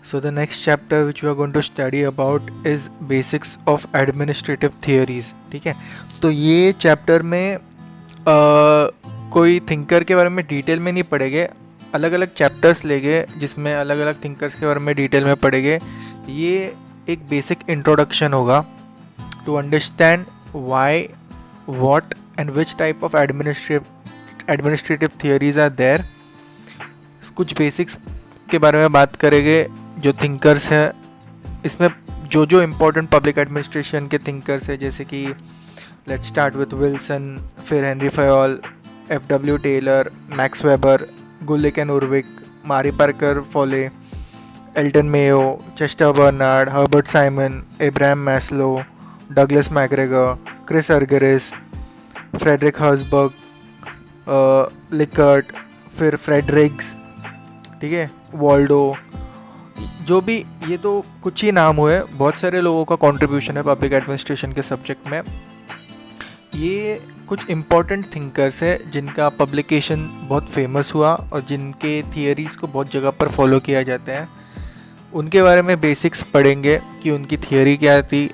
So the next chapter which we are going to study about is basics of administrative theories. ठीक है, तो ये chapter में कोई थिंकर के बारे में डिटेल में नहीं पढ़ेंगे, अलग अलग चैप्टर्स लेंगे जिसमें अलग अलग थिंकर्स के बारे में डिटेल में पढ़ेंगे। ये एक बेसिक इंट्रोडक्शन होगा to understand why, what and which type of administrative theories are there. कुछ बेसिक्स के बारे में बात करेंगे जो थिंकर्स हैं, इसमें जो जो इम्पोर्टेंट पब्लिक एडमिनिस्ट्रेशन के थिंकर्स हैं, जैसे कि लेट्स स्टार्ट विथ विल्सन, फिर Henri Fayol, F W. Taylor, Max Weber, Gulick and Urwick, Mary Parker Follett, Elton Mayo, Chester Barnard, Herbert Simon, Abraham Maslow, Douglas McGregor, Chris Argyris, Frederick Herzberg, Likert, फिर Fredericks, ठीक है, Waldo, जो भी, ये तो कुछ ही नाम हुए, बहुत सारे लोगों का कंट्रीब्यूशन है पब्लिक एडमिनिस्ट्रेशन के सब्जेक्ट में। ये कुछ इम्पॉर्टेंट थिंकर्स है जिनका पब्लिकेशन बहुत फेमस हुआ और जिनके थियरीज़ को बहुत जगह पर फॉलो किया जाता है। उनके बारे में बेसिक्स पढ़ेंगे कि उनकी थियरी क्या थी,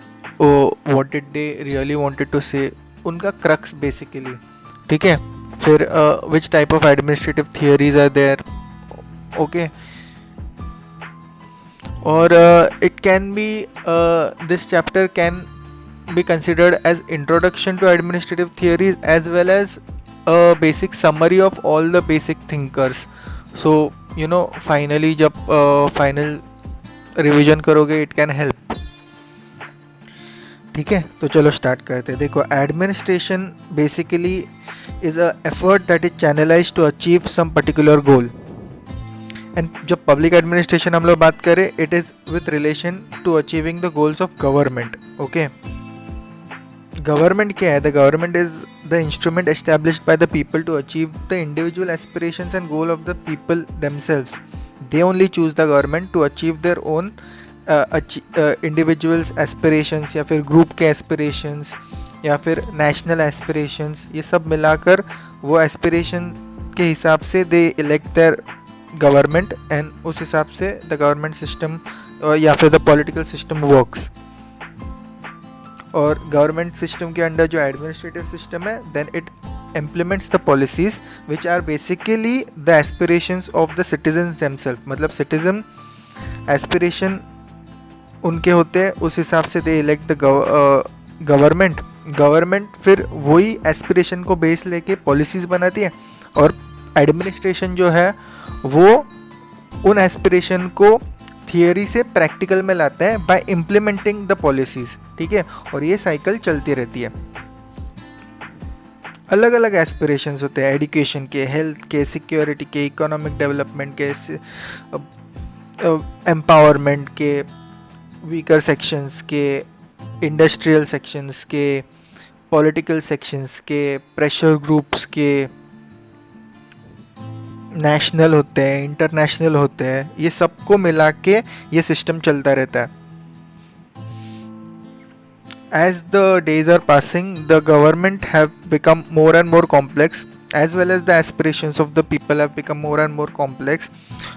what did they really wanted to say, उनका क्रक्स बेसिकली, ठीक है। फिर which type of administrative theories are there, okay. और it can be this chapter can be considered as introduction to administrative theories as well as a basic summary of all the basic thinkers. So you know, finally जब final revision करोगे it can help, ठीक है। तो चलो start करते हैं। देखो, administration basically is a effort that is channelized to achieve some particular goal. And जब पब्लिक एडमिनिस्ट्रेशन हम लोग बात करें, it is with relation to achieving the goals of government, okay. Government क्या है? The government is the instrument established by the people to achieve the individual aspirations and goal of the people themselves. They only choose the government to achieve their own individuals aspirations या फिर group के aspirations या फिर national aspirations, ये सब मिलाकर वो aspiration के हिसाब से they elect their government and उस हिसाब से द गवर्नमेंट सिस्टम या फिर द पॉलिटिकल सिस्टम वर्क्स। और गवर्नमेंट सिस्टम के अंडर जो एडमिनिस्ट्रेटिव सिस्टम है, then it implements the policies which are basically the aspirations of the citizen themself. मतलब सिटीजन एस्पिरेशन उनके होते हैं, उस हिसाब से दे इलेक्ट द गवर्नमेंट फिर वही एस्पिरेशन को बेस लेके पॉलिसीज बनाती है और एडमिनिस्ट्रेशन जो है वो उन एस्पिरेशन को थियरी से प्रैक्टिकल में लाता है बाय इम्प्लीमेंटिंग द पॉलिसीज, ठीक है। और ये साइकिल चलती रहती है। अलग अलग एस्पिरेशंस होते हैं, एजुकेशन के, हेल्थ के, सिक्योरिटी के, इकोनॉमिक डेवलपमेंट के, एम्पावरमेंट के, वीकर सेक्शंस के, इंडस्ट्रियल सेक्शंस के, पॉलिटिकल सेक्शंस के, प्रेशर ग्रुप्स के, नेशनल होते हैं, इंटरनेशनल होते हैं, ये सबको मिला के ये सिस्टम चलता रहता है। As the days are passing, the government have become more and more complex, as well as the aspirations of the people have become more and more complex.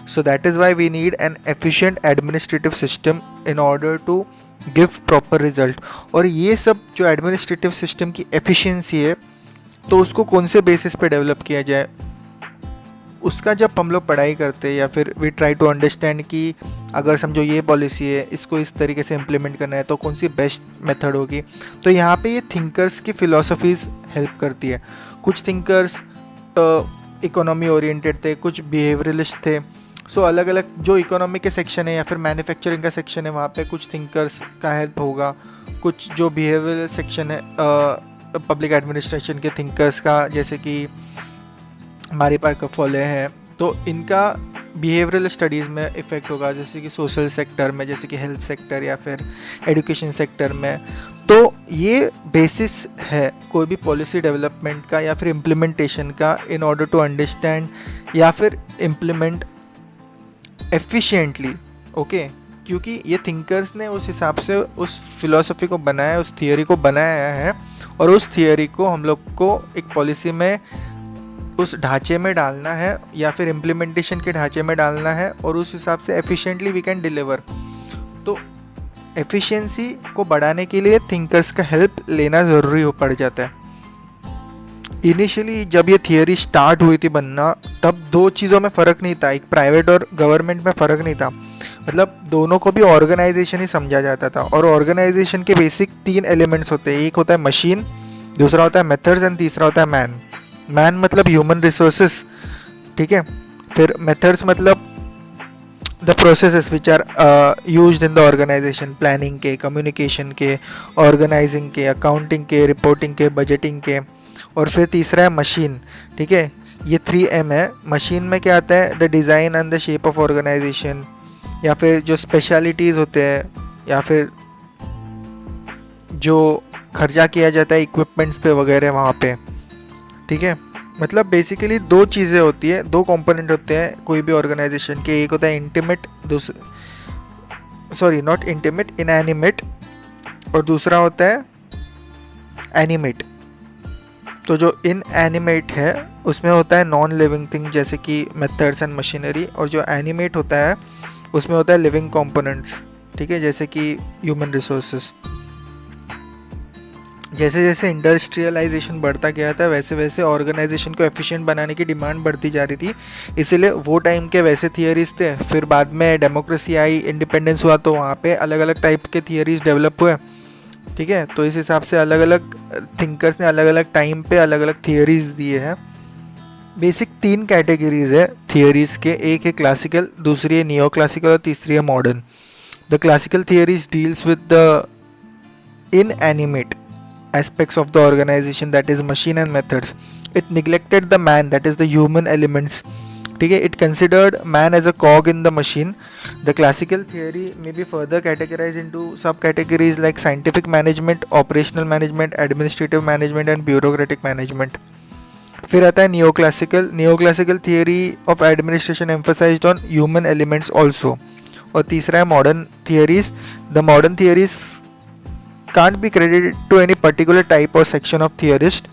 So that is why we need an efficient administrative system in order to give proper result. और ये सब जो administrative system की efficiency है, तो उसको कौन से basis पे develop किया जाए, उसका जब हम लोग पढ़ाई करते हैं या फिर वी ट्राई टू अंडरस्टैंड कि अगर समझो ये पॉलिसी है, इसको इस तरीके से इम्प्लीमेंट करना है तो कौन सी बेस्ट मेथड होगी, तो यहाँ पे ये थिंकर्स की फ़िलोसफीज़ हेल्प करती है। कुछ थिंकर्स इकोनॉमी ओरिएंटेड थे, कुछ बिहेवियरलिस्ट थे। सो अलग अलग जो इकोनॉमी के सेक्शन है या फिर मैन्युफैक्चरिंग का सेक्शन है, वहाँ पे कुछ थिंकर्स का हेल्प होगा। कुछ जो बिहेवियरल सेक्शन है पब्लिक एडमिनिस्ट्रेशन के थिंकर्स का, जैसे कि मारी पार्कर फोले हैं, तो इनका बिहेवियरल स्टडीज़ में इफ़ेक्ट होगा, जैसे कि सोशल सेक्टर में, जैसे कि हेल्थ सेक्टर या फिर एजुकेशन सेक्टर में। तो ये बेसिस है कोई भी पॉलिसी डेवलपमेंट का या फिर इम्प्लीमेंटेशन का, इन ऑर्डर टू अंडरस्टैंड या फिर इम्प्लीमेंट एफिशिएंटली, ओके। क्योंकि ये थिंकर्स ने उस हिसाब से उस फिलॉसफी को बनाया, उस थियोरी को बनाया है और उस थियोरी को हम लोग को एक पॉलिसी में उस ढांचे में डालना है या फिर इम्प्लीमेंटेशन के ढांचे में डालना है और उस हिसाब से एफिशिएंटली वी कैन डिलीवर। तो एफिशिएंसी को बढ़ाने के लिए थिंकर्स का हेल्प लेना ज़रूरी हो पड़ जाता है। इनिशियली जब ये थियरी स्टार्ट हुई थी बनना, तब दो चीज़ों में फ़र्क नहीं था, एक प्राइवेट और गवर्नमेंट में फ़र्क नहीं था, मतलब दोनों को भी ऑर्गेनाइजेशन ही समझा जाता था। और ऑर्गेनाइजेशन के बेसिक 3 एलिमेंट्स होते हैं, एक होता है मशीन, दूसरा होता है मेथड्स एंड तीसरा होता है मैन। मैन मतलब ह्यूमन रिसोर्सेस, ठीक है। फिर मेथड्स मतलब the processes which are used in the organisation, planning के, कम्युनिकेशन के, ऑर्गेनाइजिंग के, अकाउंटिंग के, रिपोर्टिंग के, बजटिंग के। और फिर तीसरा है मशीन, ठीक है। ये 3M है। मशीन में क्या आता है, the design and the shape of organisation, या फिर जो स्पेशलिटीज़ होते हैं, या फिर जो खर्चा किया जाता है इक्विपमेंट्स पे वगैरह वहाँ पे, ठीक है। मतलब बेसिकली 2 चीज़ें होती है, 2 कंपोनेंट होते हैं कोई भी ऑर्गेनाइजेशन के। एक होता है इंटीमेट, नॉट इंटीमेट, इनएनिमेट, और दूसरा होता है एनिमेट। तो जो इनएनिमेट है उसमें होता है नॉन लिविंग थिंग जैसे कि मेथड्स एंड मशीनरी, और जो एनिमेट होता है उसमें होता है लिविंग कंपोनेंट्स, ठीक है, जैसे कि ह्यूमन रिसोर्सेस। जैसे जैसे इंडस्ट्रियलाइजेशन बढ़ता गया था वैसे वैसे ऑर्गेनाइजेशन को एफिशिएंट बनाने की डिमांड बढ़ती जा रही थी, इसीलिए वो टाइम के वैसे थियरीज थे। फिर बाद में डेमोक्रेसी आई, इंडिपेंडेंस हुआ, तो वहाँ पे अलग अलग टाइप के थियरीज डेवलप हुए, ठीक है। तो इस हिसाब से अलग अलग थिंकर्स ने अलग अलग टाइम पे अलग अलग थियरीज दिए हैं। बेसिक 3 कैटेगरीज है थियरीज के, एक है क्लासिकल, दूसरी है नियो क्लासिकल और तीसरी है modern. The classical theories deals with the inanimate aspects of the organization, that is machine and methods. It neglected the man, that is the human elements, ठीक है। It considered man as a cog in the machine. The classical theory may be further categorized into subcategories like scientific management, operational management, administrative management and bureaucratic management. फिर आता है neoclassical. Neoclassical theory of administration emphasized on human elements also. और तीसरा है modern theories. The modern theories can't be credited to any particular type or section of theorist.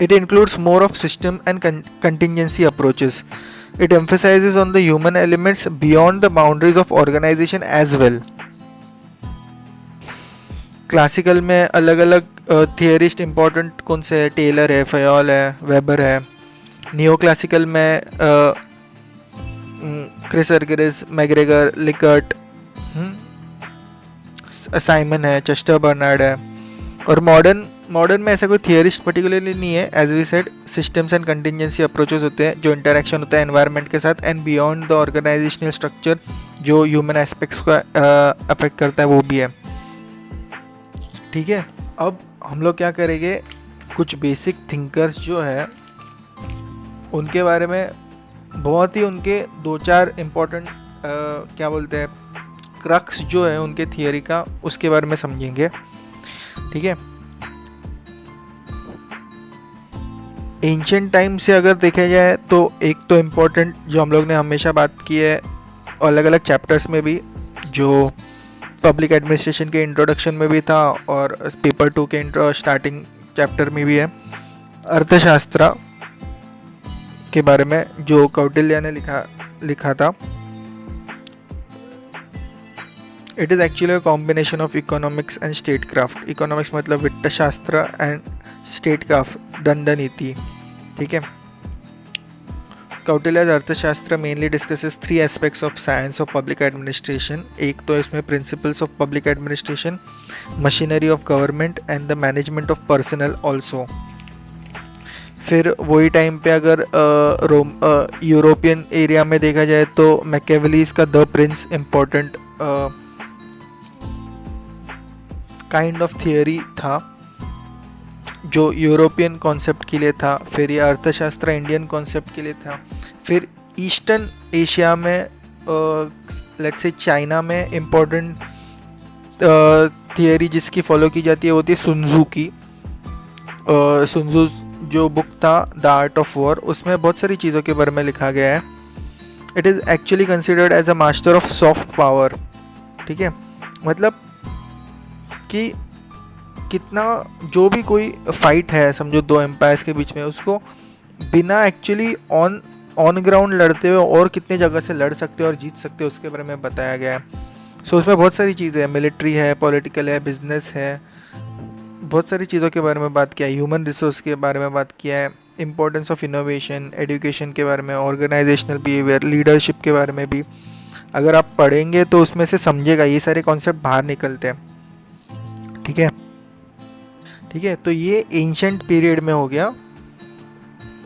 It includes more of system and contingency approaches. It emphasizes on the human elements beyond the boundaries of organization as well. Classical में अलग अलग theorist important कौन से है, Taylor है, Fayol है, weber है। Neo classical में क्रिस अर्गेरिस, मैग्रेगर, लिकर्ट, साइमन है, चेस्टर बर्नार्ड है। और मॉडर्न में ऐसा कोई थियरिस्ट पर्टिकुलरली नहीं है। As we said, systems and contingency approaches होते हैं, जो इंटरेक्शन होता है एनवायरनमेंट के साथ, and beyond the organisational structure, जो ह्यूमन एस्पेक्ट्स को अफेक्ट करता है वो भी है, ठीक है। अब हम लोग क्या करेंगे, कुछ बेसिक थिंकर्स जो है उनके बारे में बहुत ही उनके 2-4 इम्पोर्टेंट क्या बोलते हैं क्रक्स जो है उनके थियरी का, उसके बारे में समझेंगे, ठीक है। एंशिएंट टाइम से अगर देखा जाए तो एक तो इम्पोर्टेंट जो हम लोग ने हमेशा बात की है अलग अलग चैप्टर्स में भी, जो पब्लिक एडमिनिस्ट्रेशन के इंट्रोडक्शन में भी था और पेपर 2 के स्टार्टिंग चैप्टर में भी है, अर्थशास्त्र के बारे में जो कौटिल्य ने लिखा था। It is actually a combination of economics and state craft. Economics मतलब वित्त शास्त्र एंड स्टेट क्राफ्ट, दंड नीति, ठीक है। कौटिल्य's अर्थशास्त्र mainly discusses 3 aspects of science of public administration. एक तो इसमें principles of public administration, machinery of government and the management of personal also. फिर वही टाइम पे अगर यूरोपियन एरिया में देखा जाए तो मैकियावेलीज का the Prince important kind of theory था जो यूरोपियन कॉन्सेप्ट के लिए था। फिर ये अर्थशास्त्र इंडियन कॉन्सेप्ट के लिए था। फिर ईस्टर्न एशिया में लेट्स से चाइना में इम्पोर्टेंट थियरी जिसकी फॉलो की जाती है वो थी सुन्जू की। सुन्जू जो बुक था द आर्ट ऑफ वॉर, उसमें बहुत सारी चीज़ों के बारे में लिखा गया है। It is actually considered as a master of soft power, ठीक है। मतलब कि कितना जो भी कोई फाइट है समझो दो एम्पायर्स के बीच में, उसको बिना एक्चुअली ऑन ग्राउंड लड़ते हुए और कितने जगह से लड़ सकते हो और जीत सकते हो उसके बारे में बताया गया है। सो उसमें बहुत सारी चीज़ें हैं, मिलिट्री है, पॉलिटिकल है, बिजनेस है, बहुत सारी चीज़ों के बारे में बात किया है, ह्यूमन रिसोर्स के बारे में बात किया है, इम्पोर्टेंस ऑफ इनोवेशन, एजुकेशन के बारे में, ऑर्गेनाइजेशनल बिहेवियर, लीडरशिप के बारे में भी अगर आप पढ़ेंगे तो उसमें से समझेगा, ये सारे कॉन्सेप्ट बाहर निकलते हैं। ठीक है, ठीक है। तो ये एंशंट पीरियड में हो गया,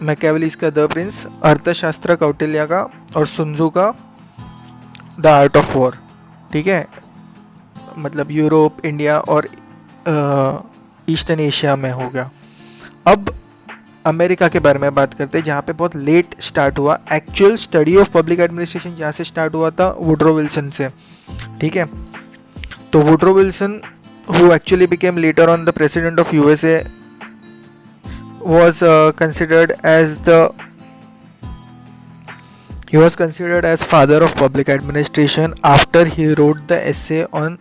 मैकियावेली का द प्रिंस, अर्थशास्त्र कौटिल्य का, और सुन्जू का द आर्ट ऑफ वॉर। ठीक है, मतलब यूरोप, इंडिया और ईस्टर्न एशिया में हो गया। अब अमेरिका के बारे में बात करते हैं, जहाँ पे बहुत लेट स्टार्ट हुआ। Actual study of public administration जहाँ से स्टार्ट हुआ था, वुड्रो विल्सन से। ठीक है, तो Woodrow Wilson who actually became later on the president of USA was considered as father of public administration after he wrote the essay on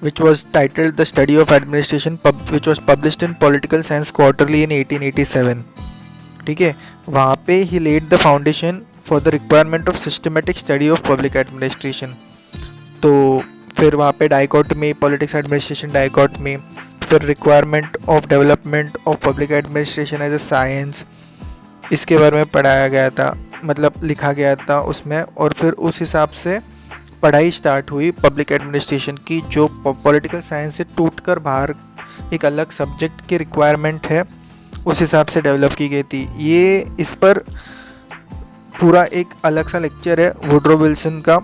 which was titled The Study of Administration, which was published in Political Science Quarterly in 1887. ठीक है, वहाँ पे he laid the foundation for the requirement of systematic study of public administration. तो फिर वहाँ पे dichotomy, politics administration dichotomy, फिर requirement of development of public administration as a science, इसके बारे में पढ़ाया गया था, मतलब लिखा गया था उसमें। और फिर उस हिसाब से पढ़ाई स्टार्ट हुई पब्लिक एडमिनिस्ट्रेशन की, जो पॉलिटिकल साइंस से टूटकर बाहर एक अलग सब्जेक्ट की रिक्वायरमेंट है, उस हिसाब से डेवलप की गई थी। ये इस पर पूरा एक अलग सा लेक्चर है वुड्रो विल्सन का,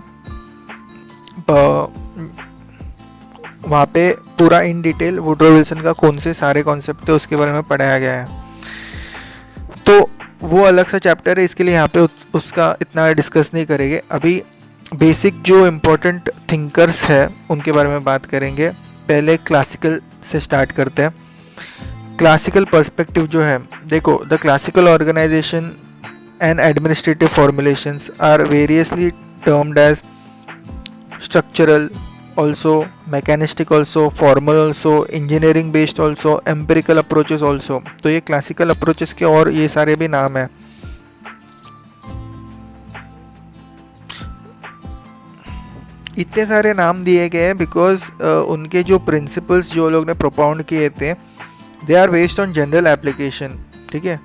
वहाँ पे पूरा इन डिटेल वुड्रो विल्सन का कौन से सारे कॉन्सेप्ट थे उसके बारे में पढ़ाया गया है। तो वो अलग सा चैप्टर है, इसके लिए यहाँ पे उसका इतना डिस्कस नहीं करेंगे। अभी बेसिक जो इम्पोर्टेंट थिंकर्स है उनके बारे में बात करेंगे। पहले क्लासिकल से स्टार्ट करते हैं। क्लासिकल पर्सपेक्टिव जो है, देखो, the classical organisation and administrative formulations are variously termed as structural also, mechanistic also, formal also, engineering based also, empirical approaches also। तो ये classical approaches के और ये सारे भी नाम हैं। इतने सारे नाम दिए गए हैं बिकॉज उनके जो प्रिंसिपल्स जो लोग ने प्रोपाउंड किए थे, they are based on general application. ठीक है,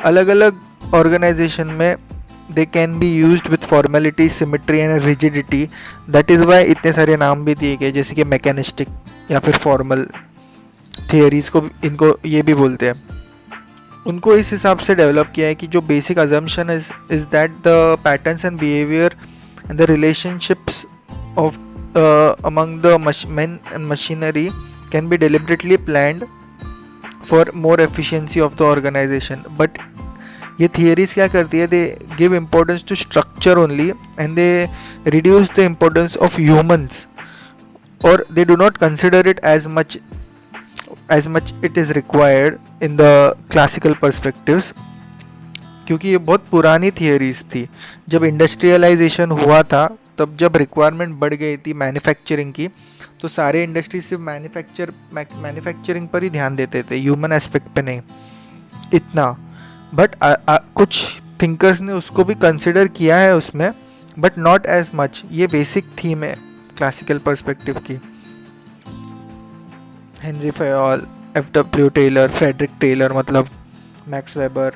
अलग अलग ऑर्गेनाइजेशन में they can be used with formality, symmetry and rigidity. That is why इतने सारे नाम भी दिए गए, जैसे कि मैकेनिस्टिक या फिर फॉर्मल थियरीज को इनको ये भी बोलते हैं। उनको इस हिसाब से डेवलप किया है कि जो basic assumption is that the patterns and behaviour and the relationships of among the men and machinery can be deliberately planned for more efficiency of the organization. But ये थियरीज क्या करती है, they give importance to structure only and they reduce the importance of humans, और they do not consider it as much it is required in the classical perspectives. क्योंकि ये बहुत पुरानी theories थी। जब इंडस्ट्रियलाइजेशन हुआ था, तब जब रिक्वायरमेंट बढ़ गई थी मैन्युफैक्चरिंग की, तो सारे इंडस्ट्रीज सिर्फ मैन्युफैक्चरिंग पर ही ध्यान देते थे, ह्यूमन एस्पेक्ट पे नहीं इतना। बट कुछ थिंकर्स ने उसको भी कंसिडर किया है उसमें, बट नॉट एज मच। ये बेसिक थीम है क्लासिकल पर्सपेक्टिव की। Henri Fayol, F W. Taylor, Frederick Taylor, मतलब मैक्स वेबर,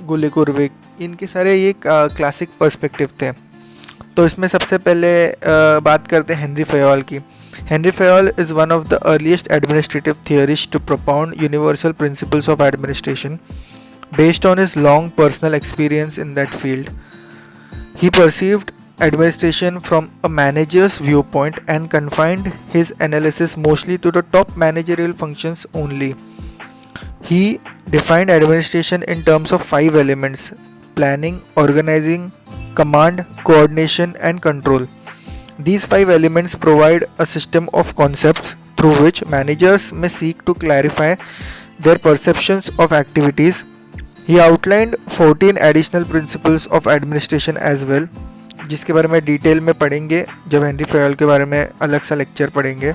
गुली कुर्विक, इनके सारे ये क्लासिक पर्सपेक्टिव थे। तो इसमें सबसे पहले बात करते हैं हेनरी फयोल की। Henry Fayol is one of the earliest administrative theorists to propound universal principles of administration based on his long personal experience in that field. He perceived administration from a manager's viewpoint and confined his analysis mostly to the top managerial functions only. He defined administration in terms of 5 elements: planning, organizing, command, coordination, and control. These 5 elements provide a system of concepts through which managers may seek to clarify their perceptions of activities. He outlined 14 additional principles of administration as well, जिसके बारे में detail में पढ़ेंगे जब Henry Fayol के बारे में अलग सा लेक्चर पढ़ेंगे।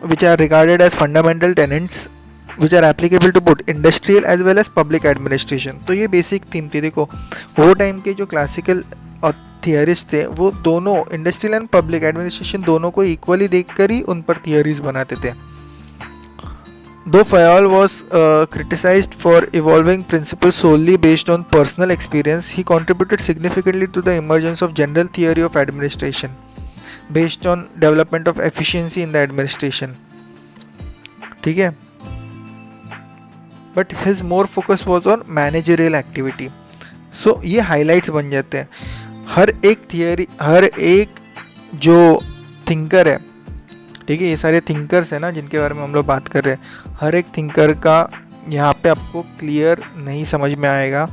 which are regarded as fundamental tenets which are applicable to both industrial as well as public administration. तो ये बेसिक थीम थी. देखो वो टाइम के जो क्लासिकल थियरिस्ट थे वो दोनों इंडस्ट्रियल एंड पब्लिक एडमिनिस्ट्रेशन दोनों को इक्वली देखकर ही उन पर थियरीज बनाते थे. Though Fayol was criticized for evolving principles solely based on personal experience, he contributed significantly to the emergence of general theory of administration based on development of efficiency in the administration. ठीक है. But his more focus was on managerial activity. So ये highlights बन जाते हैं. हर एक theory, हर एक जो thinker है, ठीक है, ये सारे थिंकर्स हैं ना जिनके बारे में हम लोग बात कर रहे हैं, हर एक थिंकर का यहाँ पे आपको क्लियर नहीं समझ में आएगा.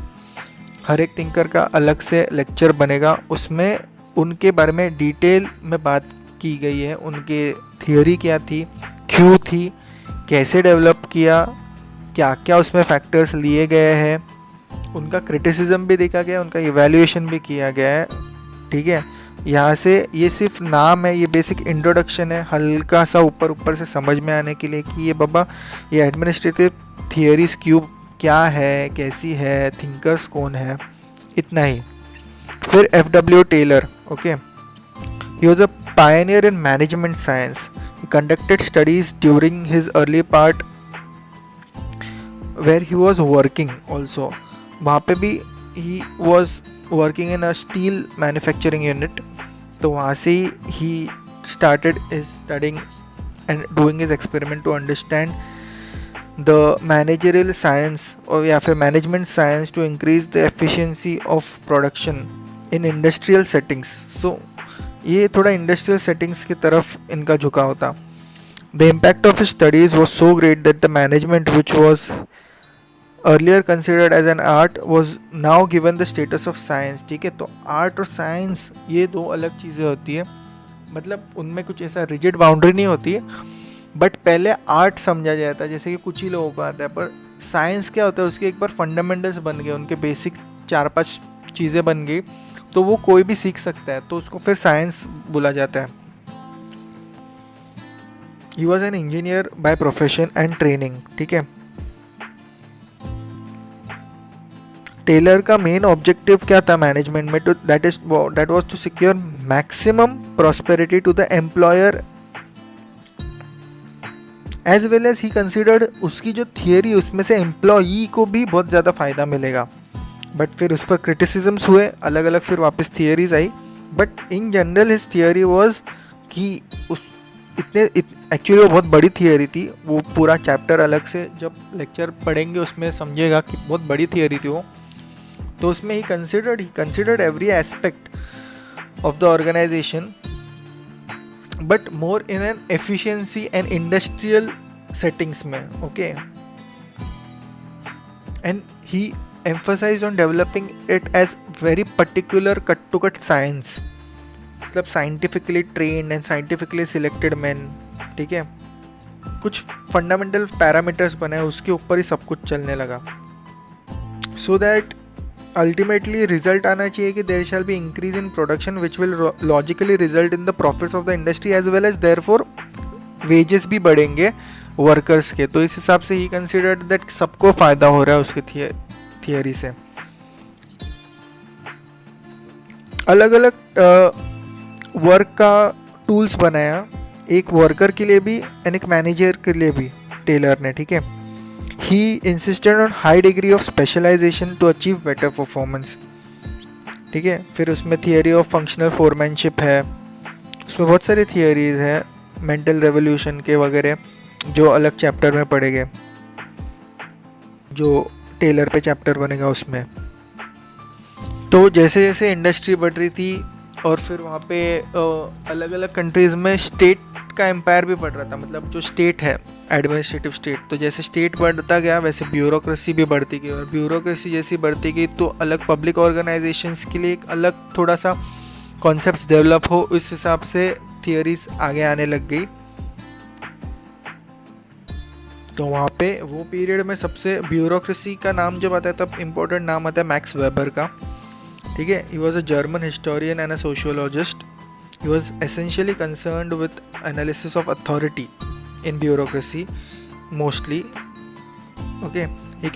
हर एक थिंकर का अलग से लेक्चर बनेगा, उसमें उनके बारे में डिटेल में बात की गई है. उनके थियरी क्या थी, क्यों थी, कैसे डेवलप किया, क्या क्या उसमें फैक्टर्स लिए गए हैं, उनका क्रिटिसिज्म भी देखा गया, उनका इवैल्यूएशन भी किया गया है. ठीक है. यहाँ से ये सिर्फ नाम है, ये बेसिक इंट्रोडक्शन है, हल्का सा ऊपर ऊपर से समझ में आने के लिए कि ये बाबा ये एडमिनिस्ट्रेटिव थियरीज क्या है, कैसी है, थिंकर्स कौन है, इतना ही. फिर F.W. Taylor. Okay, he was a pioneer in management science. He conducted studies during his early part where he was working also. वहाँ पे भी he was working in a steel manufacturing unit. तो वहाँ से ही started his studying and doing his experiment to understand the managerial science or या फिर management science to increase the efficiency of production in industrial settings. So ये थोड़ा industrial settings की तरफ इनका झुकाव था. The impact of his studies was so great that the management which was earlier considered as an art was now given the status of science. ठीक है. तो आर्ट और साइंस ये दो अलग चीज़ें होती है, मतलब उनमें कुछ ऐसा रिजिड बाउंड्री नहीं होती है. बट पहले आर्ट समझा जाता है, जैसे कि कुछ ही लोगों को आता है, पर साइंस क्या होता है उसके एक बार फंडामेंटल्स बन गए, उनके बेसिक 4-5 चीज़ें बन गई तो वो कोई भी सीख सकता है, तो उसको फिर साइंस बोला जाता है. He was an engineer by profession and training. ठीक है. टेलर का मेन ऑब्जेक्टिव क्या था मैनेजमेंट में, that was to secure maximum prosperity to the employer as well as he considered. उसकी जो थियरी उसमें से एम्प्लॉई को भी बहुत ज़्यादा फ़ायदा मिलेगा. बट फिर उस पर क्रिटिसिजम्स हुए, अलग अलग फिर वापस theories I. But in general his theory was कि उस एक्चुअली वो बहुत बड़ी थियरी थी. वो पूरा चैप्टर अलग से जब लेक्चर पढ़ेंगे उसमें समझेगा कि बहुत बड़ी थियरी थी वो. तो उसमें ही considered every aspect of the organisation but more in an efficiency and industrial settings में. Okay. And he emphasise on developing it as very particular cut to cut science, मतलब scientifically trained and scientifically selected man. ठीक है. कुछ fundamental parameters बनाए, उसके ऊपर ही सब कुछ चलने लगा. सो दैट अल्टीमेटली रिजल्ट आना चाहिए कि there shall be increase in production which will logically result in the profits of the industry as well as therefore wages भी बढ़ेंगे वर्कर्स के. तो इस हिसाब से ही कंसिडर्ड दैट सबको फ़ायदा हो रहा है उसके थियरी से. अलग अलग वर्क का टूल्स बनाया, एक वर्कर के लिए भी एंड एक मैनेजर के लिए भी टेलर ने. ठीक है. He insisted on high degree of specialization to achieve better performance. ठीक है. फिर उसमें थियरी ऑफ फंक्शनल फोरमैनशिप है, उसमें बहुत सारी थियरीज हैं, मेंटल रेवोल्यूशन के वगैरह जो अलग चैप्टर में पढ़ेंगे, जो टेलर पे चैप्टर बनेगा उसमें. तो जैसे जैसे इंडस्ट्री बढ़ रही थी और फिर वहाँ पे अलग अलग कंट्रीज़ में स्टेट का एम्पायर भी बढ़ रहा था, मतलब जो स्टेट है एडमिनिस्ट्रेटिव स्टेट. तो जैसे स्टेट बढ़ता गया वैसे ब्यूरोक्रेसी भी बढ़ती गई, और ब्यूरोक्रेसी जैसी बढ़ती गई तो अलग पब्लिक ऑर्गेनाइजेशंस के लिए एक अलग थोड़ा सा कॉन्सेप्ट्स डेवलप हो, उस हिसाब से थियरीज आगे आने लग गई. तो वहाँ पे वो पीरियड में सबसे ब्यूरोक्रेसी का नाम जब आता है तब इम्पोर्टेंट नाम आता है मैक्स वेबर का. ठीक है. He was a German historian and a sociologist. He was essentially concerned with analysis of authority in bureaucracy mostly. Okay, he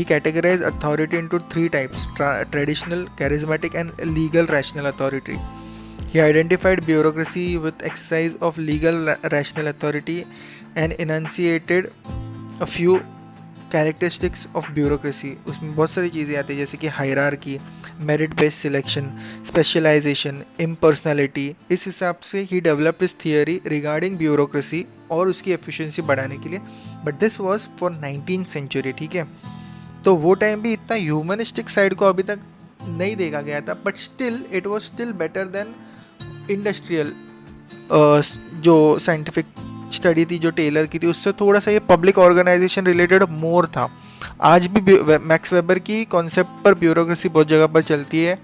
categorized authority into three types: traditional, charismatic, and legal rational authority. He identified bureaucracy with exercise of legal rational authority and enunciated a few characteristics of bureaucracy. उसमें बहुत सारी चीज़ें आती है जैसे कि hierarchy, merit based selection, specialisation, impersonality. इस हिसाब से ही develop is theory regarding bureaucracy और उसकी एफिशिएंसी बढ़ाने के लिए. But this was for 19th century. ठीक है, तो वो टाइम भी इतना ह्यूमनिस्टिक साइड को अभी तक नहीं देखा गया था, but still it was still better than industrial जो साइंटिफिक स्टडी थी जो टेलर की थी, उससे थोड़ा सा ये पब्लिक ऑर्गेनाइजेशन रिलेटेड मोर था. आज भी मैक्स वेबर की कॉन्सेप्ट पर ब्यूरोक्रेसी बहुत जगह पर चलती है,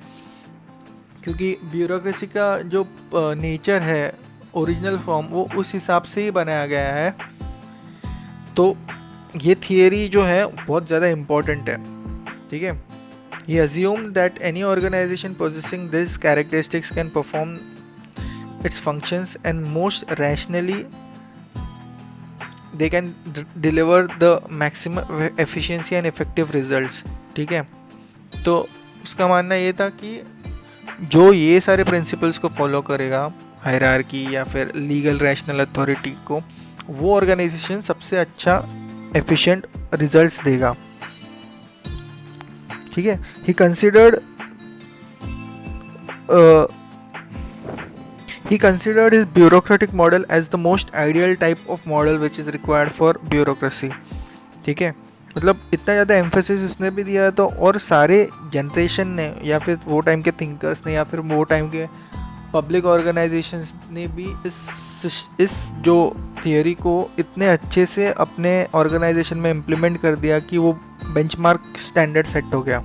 क्योंकि ब्यूरोक्रेसी का जो नेचर है, ओरिजिनल फॉर्म, वो उस हिसाब से ही बनाया गया है. तो ये थियरी जो है बहुत ज़्यादा इम्पोर्टेंट है. ठीक है, he assumed that any organization possessing these characteristics can perform its functions and most rationally they can deliver the maximum efficiency and effective results. ठीक है, तो उसका मानना ये था कि जो ये सारे प्रिंसिपल्स को फॉलो करेगा, हायरार्की या फिर लीगल रैशनल अथॉरिटी को, वो ऑर्गेनाइजेशन सबसे अच्छा एफिशिएंट रिजल्ट्स देगा. ठीक है, he considered his bureaucratic model as the most ideal type of model which is required for bureaucracy. ठीक है, मतलब इतना ज़्यादा एम्फेसिस उसने भी दिया है. तो और सारे जनरेशन ने या फिर वो टाइम के थिंकर्स ने या फिर वो टाइम के पब्लिक ऑर्गेनाइजेशंस ने भी इस जो थियरी को इतने अच्छे से अपने ऑर्गेनाइजेशन में इम्प्लीमेंट कर दिया कि वो बेंचमार्क स्टैंडर्ड सेट हो गया.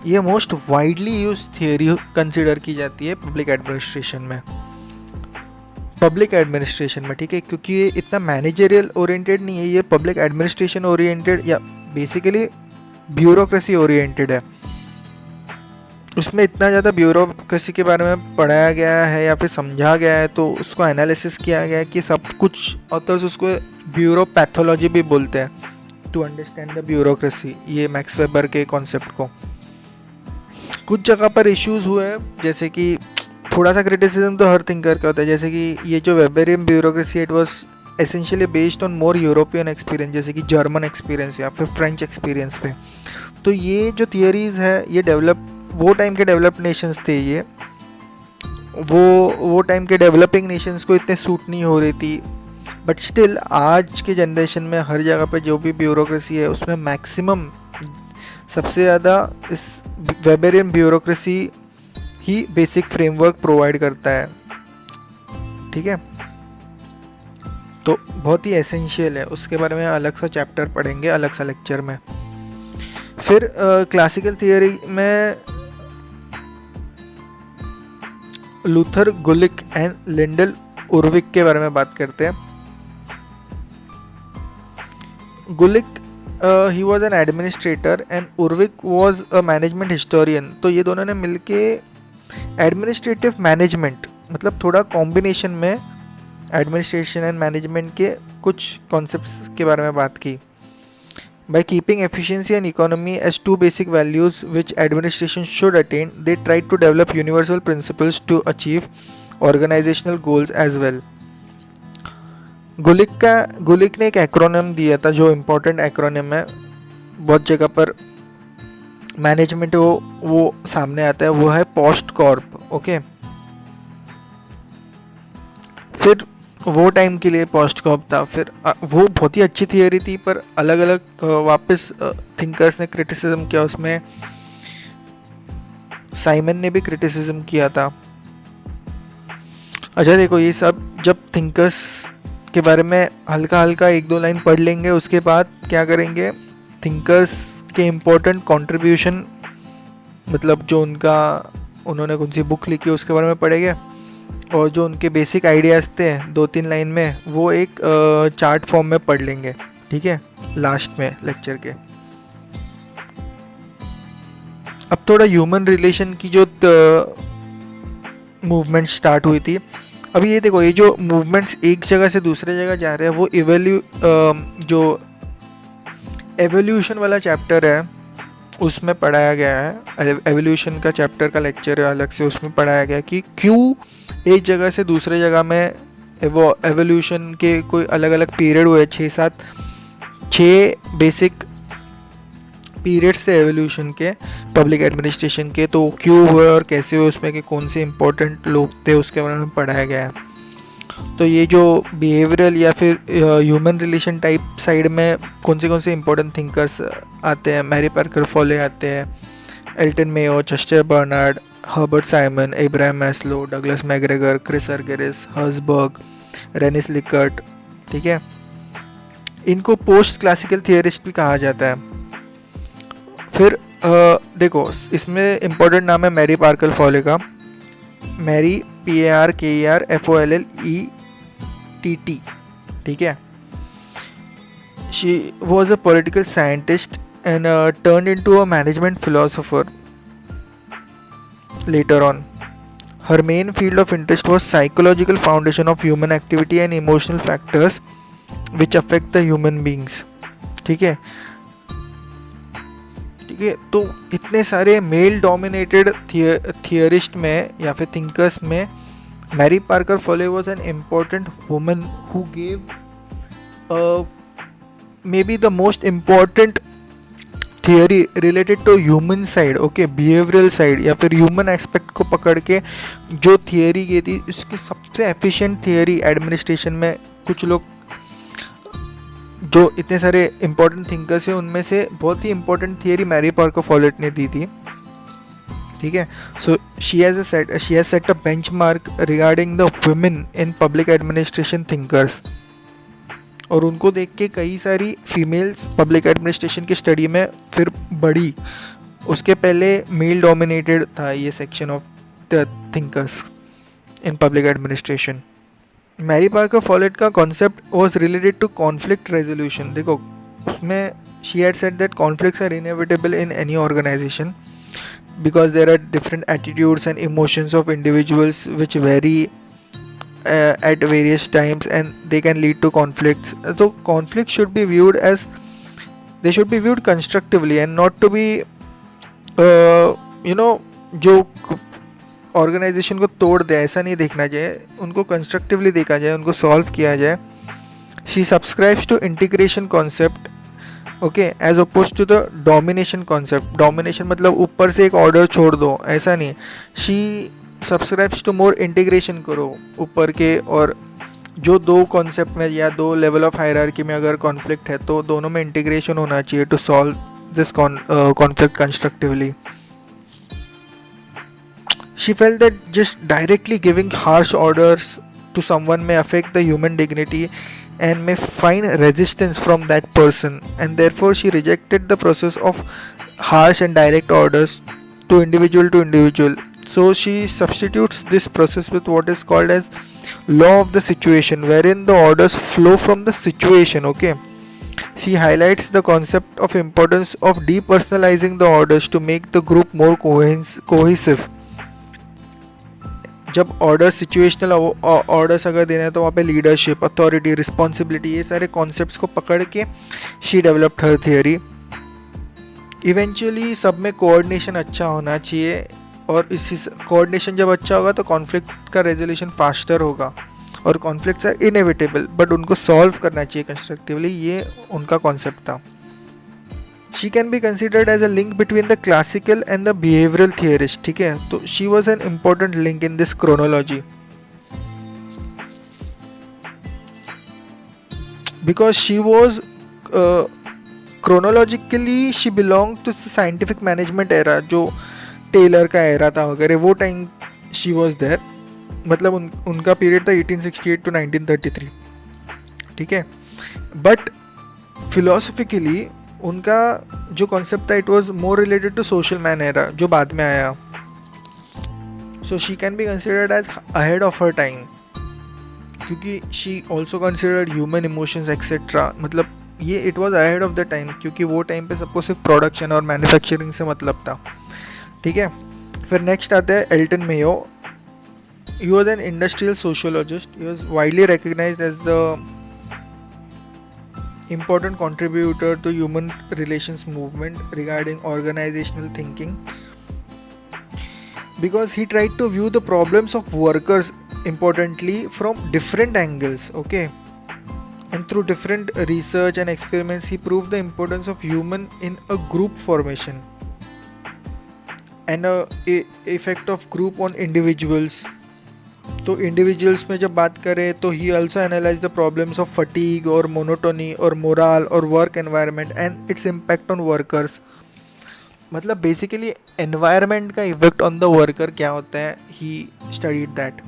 ये most widely use theory consider की जाती है पब्लिक एडमिनिस्ट्रेशन में. ठीक है, क्योंकि ये इतना मैनेजरियल ओरिएंटेड नहीं है, ये पब्लिक एडमिनिस्ट्रेशन ओरिएंटेड या बेसिकली ब्यूरोक्रेसी ओरिएंटेड है. उसमें इतना ज़्यादा ब्यूरोक्रेसी के बारे में पढ़ाया गया है या फिर समझा गया है, तो उसको एनालिसिस किया गया है कि सब कुछ. ऑथर्स उसको ब्यूरोपैथोलॉजी भी बोलते हैं, टू अंडरस्टैंड द ब्यूरोक्रेसी, ये मैक्स वेबर के कॉन्सेप्ट को. कुछ जगह पर इश्यूज हुए, जैसे कि थोड़ा सा क्रिटिसिज्म तो हर थिंकर का होता है, जैसे कि ये जो Weberian bureaucracy it was essentially based on more European experience, जैसे कि जर्मन एक्सपीरियंस या फिर फ्रेंच एक्सपीरियंस पे. तो ये जो थियरीज है ये वो टाइम के डेवलप्ड नेशंस थे, ये वो टाइम के डेवलपिंग नेशंस को इतने सूट नहीं हो रही थी. बट स्टिल आज के जनरेशन में हर जगह पे जो भी ब्यूरोक्रेसी है उसमें मैक्सिमम सबसे ज़्यादा इस वेबेरियन ब्यूरोक्रेसी ही बेसिक फ्रेमवर्क प्रोवाइड करता है. ठीक है, तो बहुत ही एसेंशियल है, उसके बारे में अलग सा चैप्टर पढ़ेंगे अलग सा लेक्चर में. फिर क्लासिकल थियरी में लूथर, गुलिक एंड लिंडल उर्विक के बारे में बात करते हैं. गुलिक he was an administrator and Urvik was a management historian. तो ये दोनों ने मिलके एडमिनिस्ट्रेटिव मैनेजमेंट, मतलब थोड़ा कॉम्बिनेशन में एडमिनिस्ट्रेशन एंड मैनेजमेंट के कुछ कॉन्सेप्ट्स के बारे में बात की. By keeping efficiency and economy as two basic values which administration should attain, they tried to develop universal principles to achieve organizational goals as well. गुलिक ने एक एक्रोनिम दिया था जो इम्पोर्टेंट एक्रोनिम है, बहुत जगह पर मैनेजमेंट वो सामने आता है, वो है पोस्ट कॉर्प. ओके, फिर वो टाइम के लिए पोस्ट कॉर्प था. फिर वो बहुत ही अच्छी थियरी थी, पर अलग अलग वापस थिंकर्स ने क्रिटिसिज्म किया उसमें. साइमन ने भी क्रिटिसिज्म किया था. अच्छा देखो, ये सब जब थिंकर्स के बारे में हल्का हल्का एक दो लाइन पढ़ लेंगे, उसके बाद क्या करेंगे, थिंकर्स के इम्पोर्टेंट कंट्रीब्यूशन, मतलब जो उन्होंने कौन सी बुक लिखी उसके बारे में पढ़ेंगे, और जो उनके बेसिक आइडियाज़ थे 2-3 लाइन में, वो एक चार्ट फॉर्म में पढ़ लेंगे. ठीक है, लास्ट में लेक्चर के. अब थोड़ा ह्यूमन रिलेशन की जो मूवमेंट स्टार्ट हुई थी, अभी ये देखो, ये जो मूवमेंट्स एक जगह से दूसरे जगह जा रहे हैं वो जो एवोल्यूशन वाला चैप्टर है उसमें पढ़ाया गया है। एवोल्यूशन का चैप्टर का लेक्चर है अलग से, उसमें पढ़ाया गया कि क्यों एक जगह से दूसरे जगह में वो एवोल्यूशन के कोई अलग अलग पीरियड हुए, 6 बेसिक पीरियड्स थे एवोल्यूशन के पब्लिक एडमिनिस्ट्रेशन के, तो क्यों हुए और कैसे हुए, उसमें के कौन से इंपॉर्टेंट लोग थे उसके बारे में पढ़ाया गया है। तो ये जो बिहेवियरल या फिर ह्यूमन रिलेशन टाइप साइड में कौन से इंपॉर्टेंट थिंकर्स आते हैं, मैरी पार्कर फॉले आते हैं, Elton Mayo, Chester Barnard, Herbert Simon, Abraham Maslow, Douglas McGregor, Chris Argyris, Herzberg, Rensis Likert, ठीक है। इनको पोस्ट क्लासिकल थियरिस्ट भी कहा जाता है। फिर देखो, इसमें इम्पोर्टेंट नाम है मैरी पार्कर फॉले का, मैरी PARKERFOLLETT, ठीक है। She was a political scientist and turned into a management philosopher later on. Her main field of interest was psychological foundation of human activity and emotional factors which affect the human beings, ठीक है। तो इतने सारे male dominated theorist में या फिर thinkers में Mary Parker Follett was an important woman who gave maybe the most important theory related to human side, okay, behavioural side या फिर ह्यूमन एस्पेक्ट को पकड़ के जो थियरी की थी, उसकी सबसे एफिशिएंट थियरी एडमिनिस्ट्रेशन में। कुछ लोग जो इतने सारे इंपॉर्टेंट थिंकर्स हैं उनमें से बहुत ही important theory Mary Parker Follett ने दी थी, ठीक है। So she has set a benchmark regarding the women in public administration thinkers, और उनको देख के कई सारी फीमेल्स पब्लिक एडमिनिस्ट्रेशन की स्टडी में फिर बढ़ी। उसके पहले मेल डोमिनेटेड था ये section of the thinkers in public administration. Mary Parker Follett का concept was related to conflict resolution. देखो, उसमें she had said that conflicts are inevitable in any organisation because there are different attitudes and emotions of individuals which very at various times and they can lead to conflicts. So conflicts should be viewed as, they should be viewed constructively and not to be जो organisation को तोड़ दे ऐसा नहीं देखना चाहिए, उनको constructively देखा जाए, उनको सॉल्व किया जाए। She subscribes to integration concept, okay, as oppose to the domination concept. Domination मतलब ऊपर से एक ऑर्डर छोड़ दो, ऐसा नहीं। She subscribes to more integration करो ऊपर के, और जो दो कॉन्सेप्ट में या दो लेवल ऑफ हायरार्की में अगर कॉन्फ्लिक्ट है तो दोनों में इंटीग्रेशन होना चाहिए to solve this conflict constructively. She felt that just directly giving harsh orders to someone may affect the human dignity and may find resistance from that person, and therefore she rejected the process of harsh and direct orders to individual. So she substitutes this process with what is called as law of the situation, wherein the orders flow from the situation, okay. She highlights the concept of importance of depersonalizing the orders to make the group more cohesive. जब order situational orders अगर देना है तो वहाँ पे leadership, authority, responsibility, ये सारे concepts को पकड़ के she developed her theory. Eventually सब में कोऑर्डिनेशन अच्छा होना चाहिए, और इसी कोऑर्डिनेशन जब अच्छा होगा तो कॉन्फ्लिक्ट का रेजोल्यूशन फास्टर होगा, और कॉन्फ्लिक्ट्स आर इनएविटेबल बट उनको सॉल्व करना चाहिए कंस्ट्रक्टिवली, ये उनका कॉन्सेप्ट था। She can be considered as a link between the classical and the behavioural theorist, ठीक है। तो she was an important link in this chronology because she was chronologically she belong to scientific management era, जो Taylor का era था वगैरह, वो time she was there. मतलब उनका पीरियड था 1868 टू 1933, ठीक है। बट फिलोसफिकली उनका जो कॉन्सेप्ट था it was more related to social man era, जो बाद में आया। So she can be considered as ahead of her time, क्योंकि she also considered human emotions etcetera. मतलब ये it was ahead of the time, क्योंकि वो टाइम पे सबको सिर्फ प्रोडक्शन और मैन्युफैक्चरिंग से मतलब था, ठीक है। फिर नेक्स्ट आता है Elton Mayo. He was an industrial sociologist. He was widely recognized as the important contributor to human relations movement regarding organizational thinking, because he tried to view the problems of workers importantly from different angles. Okay, and through different research and experiments he proved the importance of human in a group formation and effect of group on individuals. तो individuals में जब बात करें तो he also analyse the problems of fatigue और monotony और moral और work environment and its impact on workers. मतलब बेसिकली एनवायरनमेंट का इफेक्ट ऑन द वर्कर क्या होता है, ही स्टडीड दैट.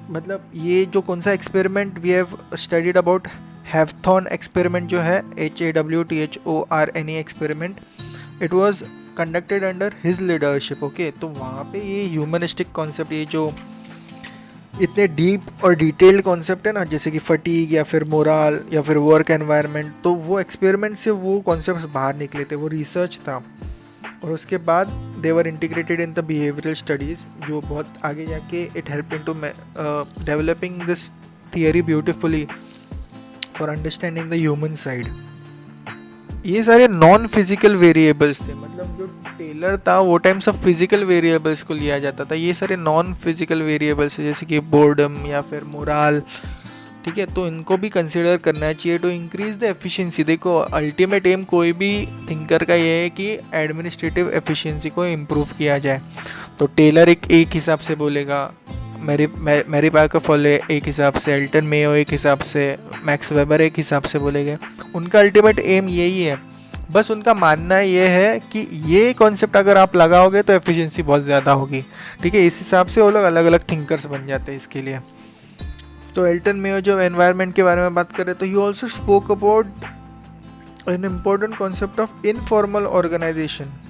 मतलब ये जो कौन सा experiment we have studied about Hawthorne experiment जो है HAWTHORNE experiment, it was conducted under his leadership. Okay, तो वहाँ पे ये ह्यूमनिस्टिक कॉन्सेप्ट, ये जो इतने डीप और डिटेल्ड कॉन्सेप्ट है ना, जैसे कि फटीग या फिर मोरल या फिर वर्क एनवायरनमेंट, तो वो एक्सपेरिमेंट से वो कॉन्सेप्ट्स बाहर निकले थे, वो रिसर्च था. और उसके बाद they were integrated in the behavioural studies, जो बहुत आगे जाके it help in to developing this theory beautifully for understanding the human side. ये सारे नॉन फिजिकल वेरिएबल्स थे. मतलब जो टेलर था वो टाइम सब फिजिकल वेरिएबल्स को लिया जाता था. ये सारे नॉन फिजिकल वेरिएबल्स जैसे कि बोर्डम या फिर मोरल, ठीक है, तो इनको भी कंसिडर करना चाहिए टू इंक्रीज द एफिशिएंसी. देखो अल्टीमेट एम कोई भी थिंकर का ये है कि एडमिनिस्ट्रेटिव एफिशिएंसी को इम्प्रूव किया जाए. तो टेलर एक हिसाब से बोलेगा, मैरी पार्कर फॉले एक हिसाब से, एल्टन मेयो एक हिसाब से, मैक्स वेबर एक हिसाब से बोलेंगे. उनका अल्टीमेट एम यही है. बस उनका मानना ये है कि ये कॉन्सेप्ट अगर आप लगाओगे तो एफिशिएंसी बहुत ज़्यादा होगी. ठीक है, इस हिसाब से वो लोग अलग अलग थिंकर्स बन जाते हैं इसके लिए. तो एल्टन मेयो जो एनवायरनमेंट के बारे में बात करें तो he also spoke about an important concept of informal organisation.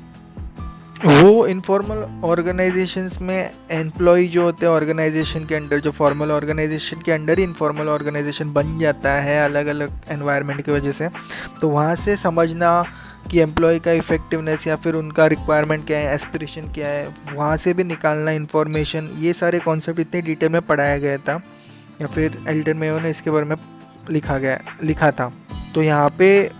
वो इनफॉर्मल ऑर्गेनाइजेशंस में एम्प्लॉय जो होते हैं ऑर्गेनाइजेशन के अंडर, जो फॉर्मल ऑर्गेनाइजेशन के अंडर ही इनफॉर्मल ऑर्गेनाइजेशन बन जाता है अलग अलग एनवायरनमेंट की वजह से. तो वहाँ से समझना कि एम्प्लॉय का इफ़ेक्टिवनेस या फिर उनका रिक्वायरमेंट क्या है, एस्पिरेशन क्या है, वहाँ से भी निकालना इन्फॉर्मेशन, ये सारे कॉन्सेप्ट इतने डिटेल में पढ़ाया गया था या फिर एल्टन मेयो ने इसके बारे में लिखा था. तो यहाँ पे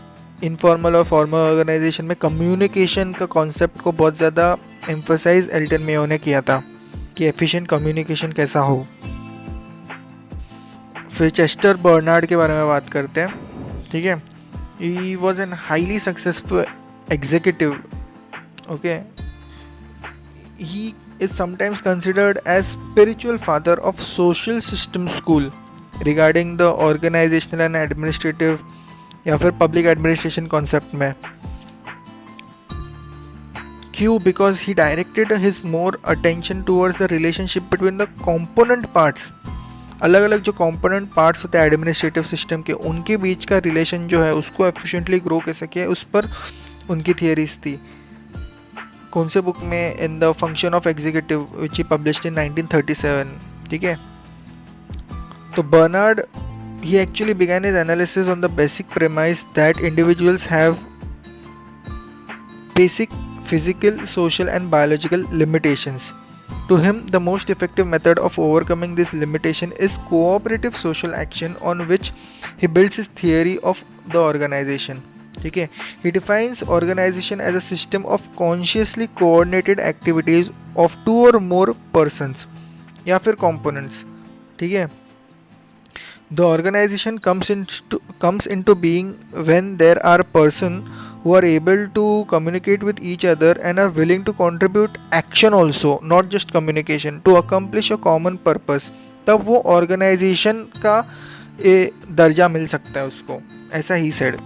इनफॉर्मल और फॉर्मल ऑर्गेनाइजेशन में कम्युनिकेशन का कॉन्सेप्ट को बहुत ज़्यादा एम्फसाइज एल्टन मेयो ने किया था कि एफिशिएंट कम्युनिकेशन कैसा हो. फिर चेस्टर बर्नार्ड के बारे में बात करते हैं. ठीक है, he was an highly successful executive. Okay, he is sometimes considered as spiritual father of social system school regarding the organisational and administrative या फिर पब्लिक एडमिनिस्ट्रेशन कॉन्सेप्ट में. क्यों? Because he directed his more attention towards the relationship between the component parts. अलग अलग जो component parts होते हैं administrative system के, उनके बीच का रिलेशन जो है उसको एफिशिएंटली ग्रो कैसे किया, उस पर उनकी थियरीज थी. कौन से बुक में? In the function of executive which he published in 1937. ठीक है, तो Bernard he actually began his analysis on the basic premise that individuals have basic physical, social and biological limitations. To him, the most effective method of overcoming this limitation is cooperative social action, on which he builds his theory of the organization. ठीक है, he defines organization as a system of consciously coordinated activities of two or more persons या फिर components. ठीक है, the organization comes into being when there are persons who are able to communicate with each other and are willing to contribute action also, not just communication, to accomplish a common purpose. तब वो organization का दर्जा मिल सकता है उसको, ऐसा ही said.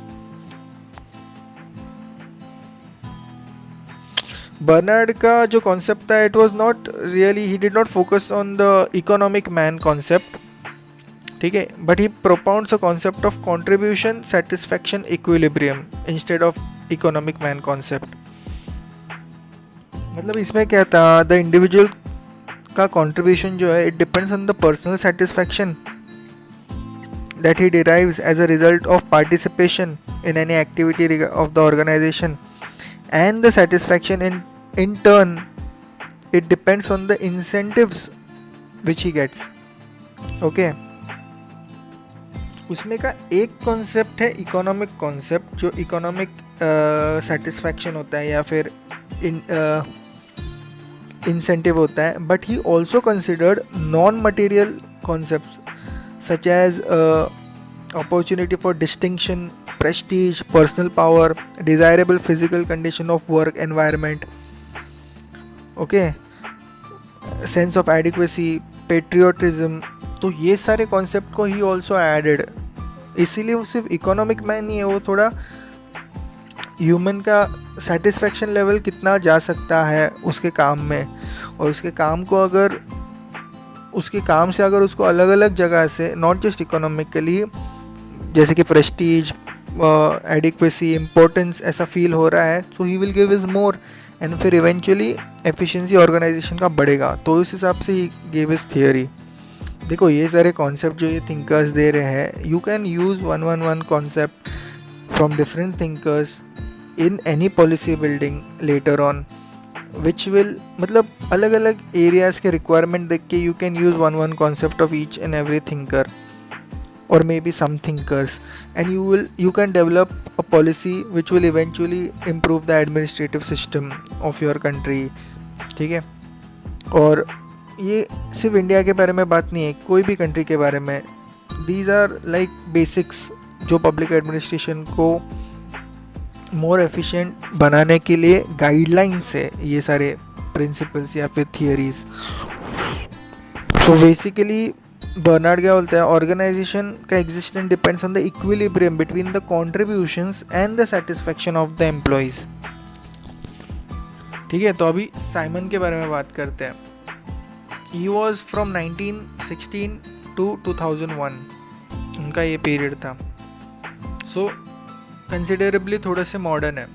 Bernard का जो कॉन्सेप्ट था, it was not really, he did not focus on the economic man concept. ठीक है, but he propounds a concept of contribution, satisfaction, equilibrium instead of economic man concept. मतलब इसमें क्या था, द इंडिविजुअल का कंट्रीब्यूशन जो है it depends on the personal satisfaction that he derives as a result of participation in any activity of the organisation, and the satisfaction in turn it depends on the incentives which he gets. Okay, उसमें का एक concept है economic concept, जो economic satisfaction होता है या फिर incentive होता है, but he also considered non material concept such as opportunity for distinction, prestige, personal power, desirable physical condition of work environment, okay, sense of adequacy, patriotism। तो ये सारे कॉन्सेप्ट को ही ऑल्सो एडेड, इसीलिए वो सिर्फ economic में नहीं है, वो थोड़ा ह्यूमन का सेटिस्फेक्शन लेवल कितना जा सकता है उसके काम में, और उसके काम को अगर उसके काम से अगर उसको अलग अलग जगह से, नॉट जस्ट इकोनॉमिकली, जैसे कि प्रेस्टीज, एडिक्वेसी, इम्पोर्टेंस ऐसा फील हो रहा है, so he will give is more, and फिर इवेंचुअली एफिशिएंसी ऑर्गेनाइजेशन का बढ़ेगा। तो उस हिसाब से ही गिव इज थियोरी। देखो ये सारे कॉन्सेप्ट जो ये थिंकर्स दे रहे हैं, you can use one concept from different thinkers in any policy building later on, which will, मतलब अलग अलग एरियाज़ के रिक्वायरमेंट देख के you can use one concept of each and every thinker, or maybe some thinkers, and you can develop a policy which will eventually improve the administrative system of your country। ठीक है, और ये सिर्फ India के बारे में बात नहीं है, कोई भी कंट्री के बारे में। these are like basics जो पब्लिक एडमिनिस्ट्रेशन को मोर एफिशिएंट बनाने के लिए गाइडलाइंस है, ये सारे प्रिंसिपल्स या फिर थियरीज। सो बेसिकली बर्नार्ड क्या बोलते हैं, ऑर्गेनाइजेशन का existence depends on the equilibrium between the contributions and the satisfaction of the employees. ठीक है, तो अभी साइमन के बारे में बात करते हैं। ही वॉज फ्रॉम 1916 to 2001, उनका ये पीरियड था, सो कंसिडरेबली थोड़ा से मॉडर्न है।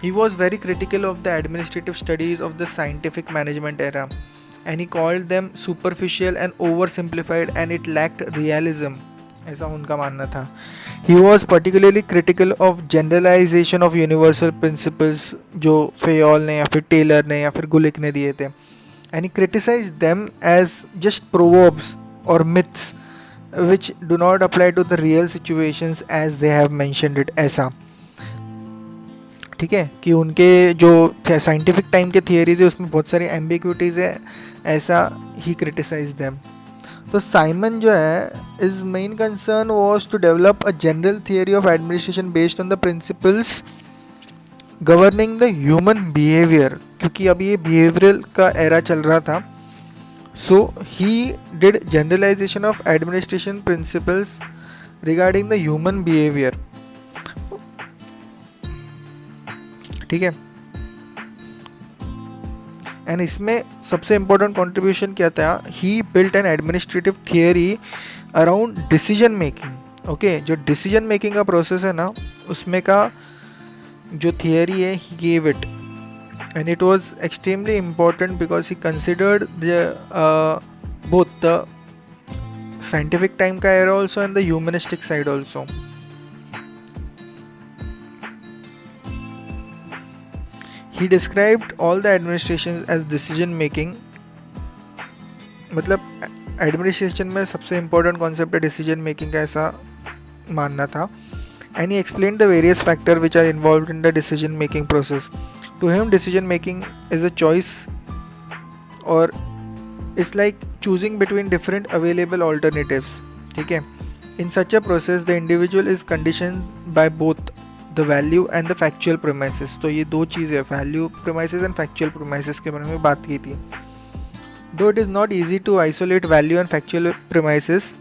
He was very critical of the administrative studies of the scientific management era, and he called them superficial and oversimplified and it lacked realism, ऐसा उनका मानना था। He was particularly critical of generalization of universal principles जो Fayol ने या फिर Taylor ने या फिर गुलिक ने दिए थे, and he criticized them as just proverbs or myths which do not apply to the real situations as they have mentioned it, ऐसा। ठीक है, कि उनके जो साइंटिफिक टाइम के थियरीज है उसमें बहुत सारी एम्बिग्विटीज़ है, ऐसा ही क्रिटिसाइज देम। तो साइमन जो है, his main concern was to develop a general theory of administration based on the principles governing the human behaviour, क्योंकि अभी ये बिहेवियरल का एरा चल रहा था। So he did generalisation of administration principles regarding the human behaviour. ठीक है, and इसमें सबसे इम्पोर्टेंट कंट्रीब्यूशन क्या था, he built an administrative theory around decision making. Okay, जो डिसीजन मेकिंग का प्रोसेस है ना, उसमें का जो थियरी है, he gave it, and it was extremely important because he considered the both the scientific time का era also and the humanistic side also. He described all the administrations as decision making, मतलब administration में सबसे important concept है decision making का, ऐसा मानना था। And he explain the various factor which are involve in the decision making process. To him decision making is a choice, और it's like choosing between different available alternatives. ठीक है, in such a process the individual is condition by both the value and the factual premises. तो ये दो चीज़ें, value premises and factual premises के बारे में बात की थी। Though it is not easy to isolate value and factual premises,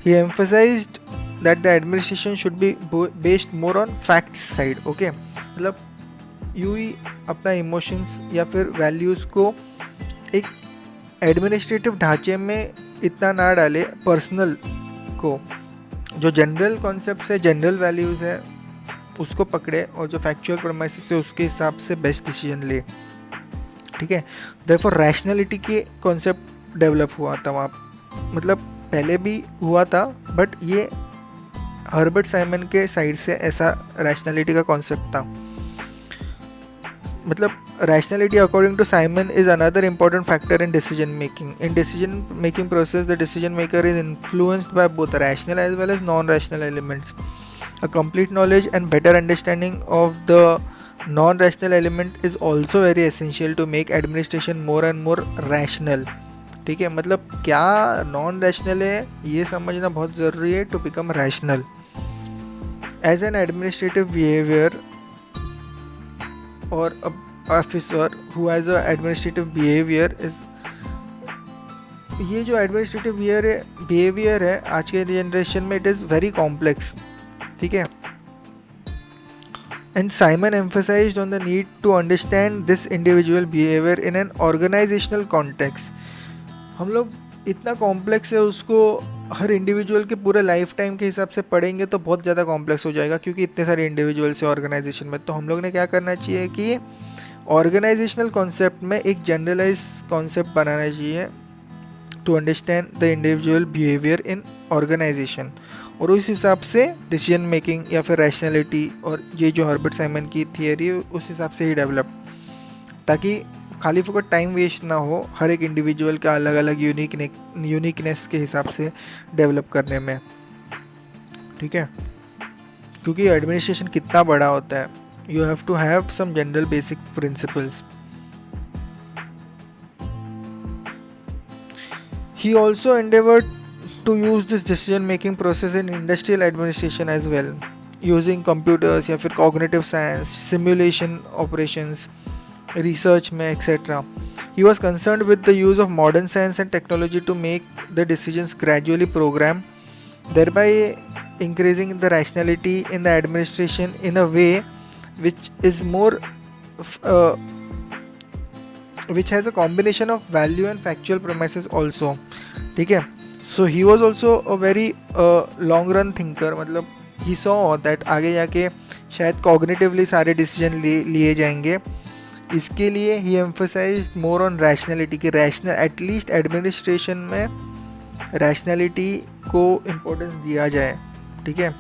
he emphasised that the administration should be based more on facts side. Okay, मतलब यूँ ही अपना इमोशंस या फिर वैल्यूज़ को एक एडमिनिस्ट्रेटिव ढांचे में इतना ना डाले, पर्सनल को, जो जनरल कॉन्सेप्ट है, जनरल वैल्यूज़ है, उसको पकड़े, और जो फैक्चुअल प्रीमाइसेस है उसके हिसाब से बेस्ट डिसीजन ले। ठीक है, देयरफॉर रैशनैलिटी के कॉन्सेप्ट डेवलप हुआ था वहाँ, मतलब पहले भी हुआ था, बट ये हर्बर्ट साइमन के साइड से ऐसा रैशनैलिटी का कॉन्सेप्ट था। मतलब Rationality, according to Simon, is another important factor in decision making. In decision making process, the decision maker is influenced by both rational as well as non-rational elements. A complete knowledge and better understanding of the non-rational element is also very essential to make administration more and more rational. ठीक है, मतलब क्या non rational है ये समझना बहुत ज़रूरी है to become rational. As an administrative behaviour और officer who has a administrative behavior is, ये जो एडमिनिस्ट्रेटिव बिहेवियर है आज के जनरेशन में इट इज़ वेरी कॉम्प्लेक्स. ठीक है, and Simon emphasized on the need to understand this individual behavior in an organizational context. हम लोग इतना कॉम्प्लेक्स है उसको हर इंडिविजुअल के पूरे लाइफ टाइम के हिसाब से पढ़ेंगे तो बहुत ज़्यादा कॉम्प्लेक्स हो जाएगा, क्योंकि इतने सारे इंडिविजुअल्स है ऑर्गेनाइजेशन में. तो हम लोग ने क्या करना चाहिए कि ऑर्गेनाइजेशनल कॉन्सेप्ट में एक जनरलाइज कॉन्सेप्ट बनाना चाहिए to understand the individual behaviour in organisation, और उस हिसाब से डिसीजन मेकिंग या फिर रैशनैलिटी और ये जो हर्बर्ट साइमन की थियरी उस हिसाब से ही डेवलप, ताकि खाली फुकट टाइम वेस्ट ना हो हर एक इंडिविजुअल का अलग अलग यूनिकनेस के हिसाब से डेवलप करने में. ठीक है, क्योंकि एडमिनिस्ट्रेशन कितना बड़ा होता है, you have to have some general basic principles. He also endeavored to use this decision making process in industrial administration as well, using computers या फिर cognitive science, simulation operations, research में etc. He was concerned with the use of modern science and technology to make the decisions gradually programmed, thereby increasing the rationality in the administration in a way which is more which has a combination of value and factual premises also. ठीक है, so he was also a very long run thinker. मतलब he saw that आगे जाके शायद cognitively सारे decision लिए जाएंगे. इसके लिए he emphasized more on rationality कि rational at least administration में rationality को importance दिया जाए. ठीक है,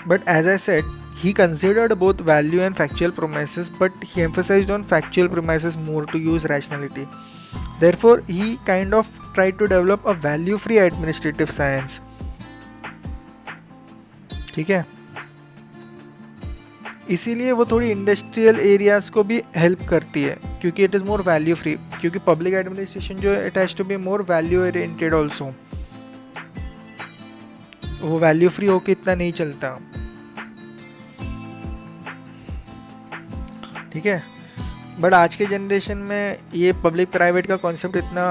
but as I said, he considered both value and factual premises, but he emphasized on factual premises more to use rationality. Therefore, he kind of tried to develop a value-free administrative science. ठीक है, इसीलिए वो थोड़ी industrial areas को भी help करती है, क्योंकि it is more value free. क्योंकि पब्लिक एडमिनिस्ट्रेशन जो है it has to be more value oriented also, वो वैल्यू फ्री होके इतना नहीं चलता. ठीक है, बट आज के जनरेशन में ये पब्लिक प्राइवेट का कॉन्सेप्ट इतना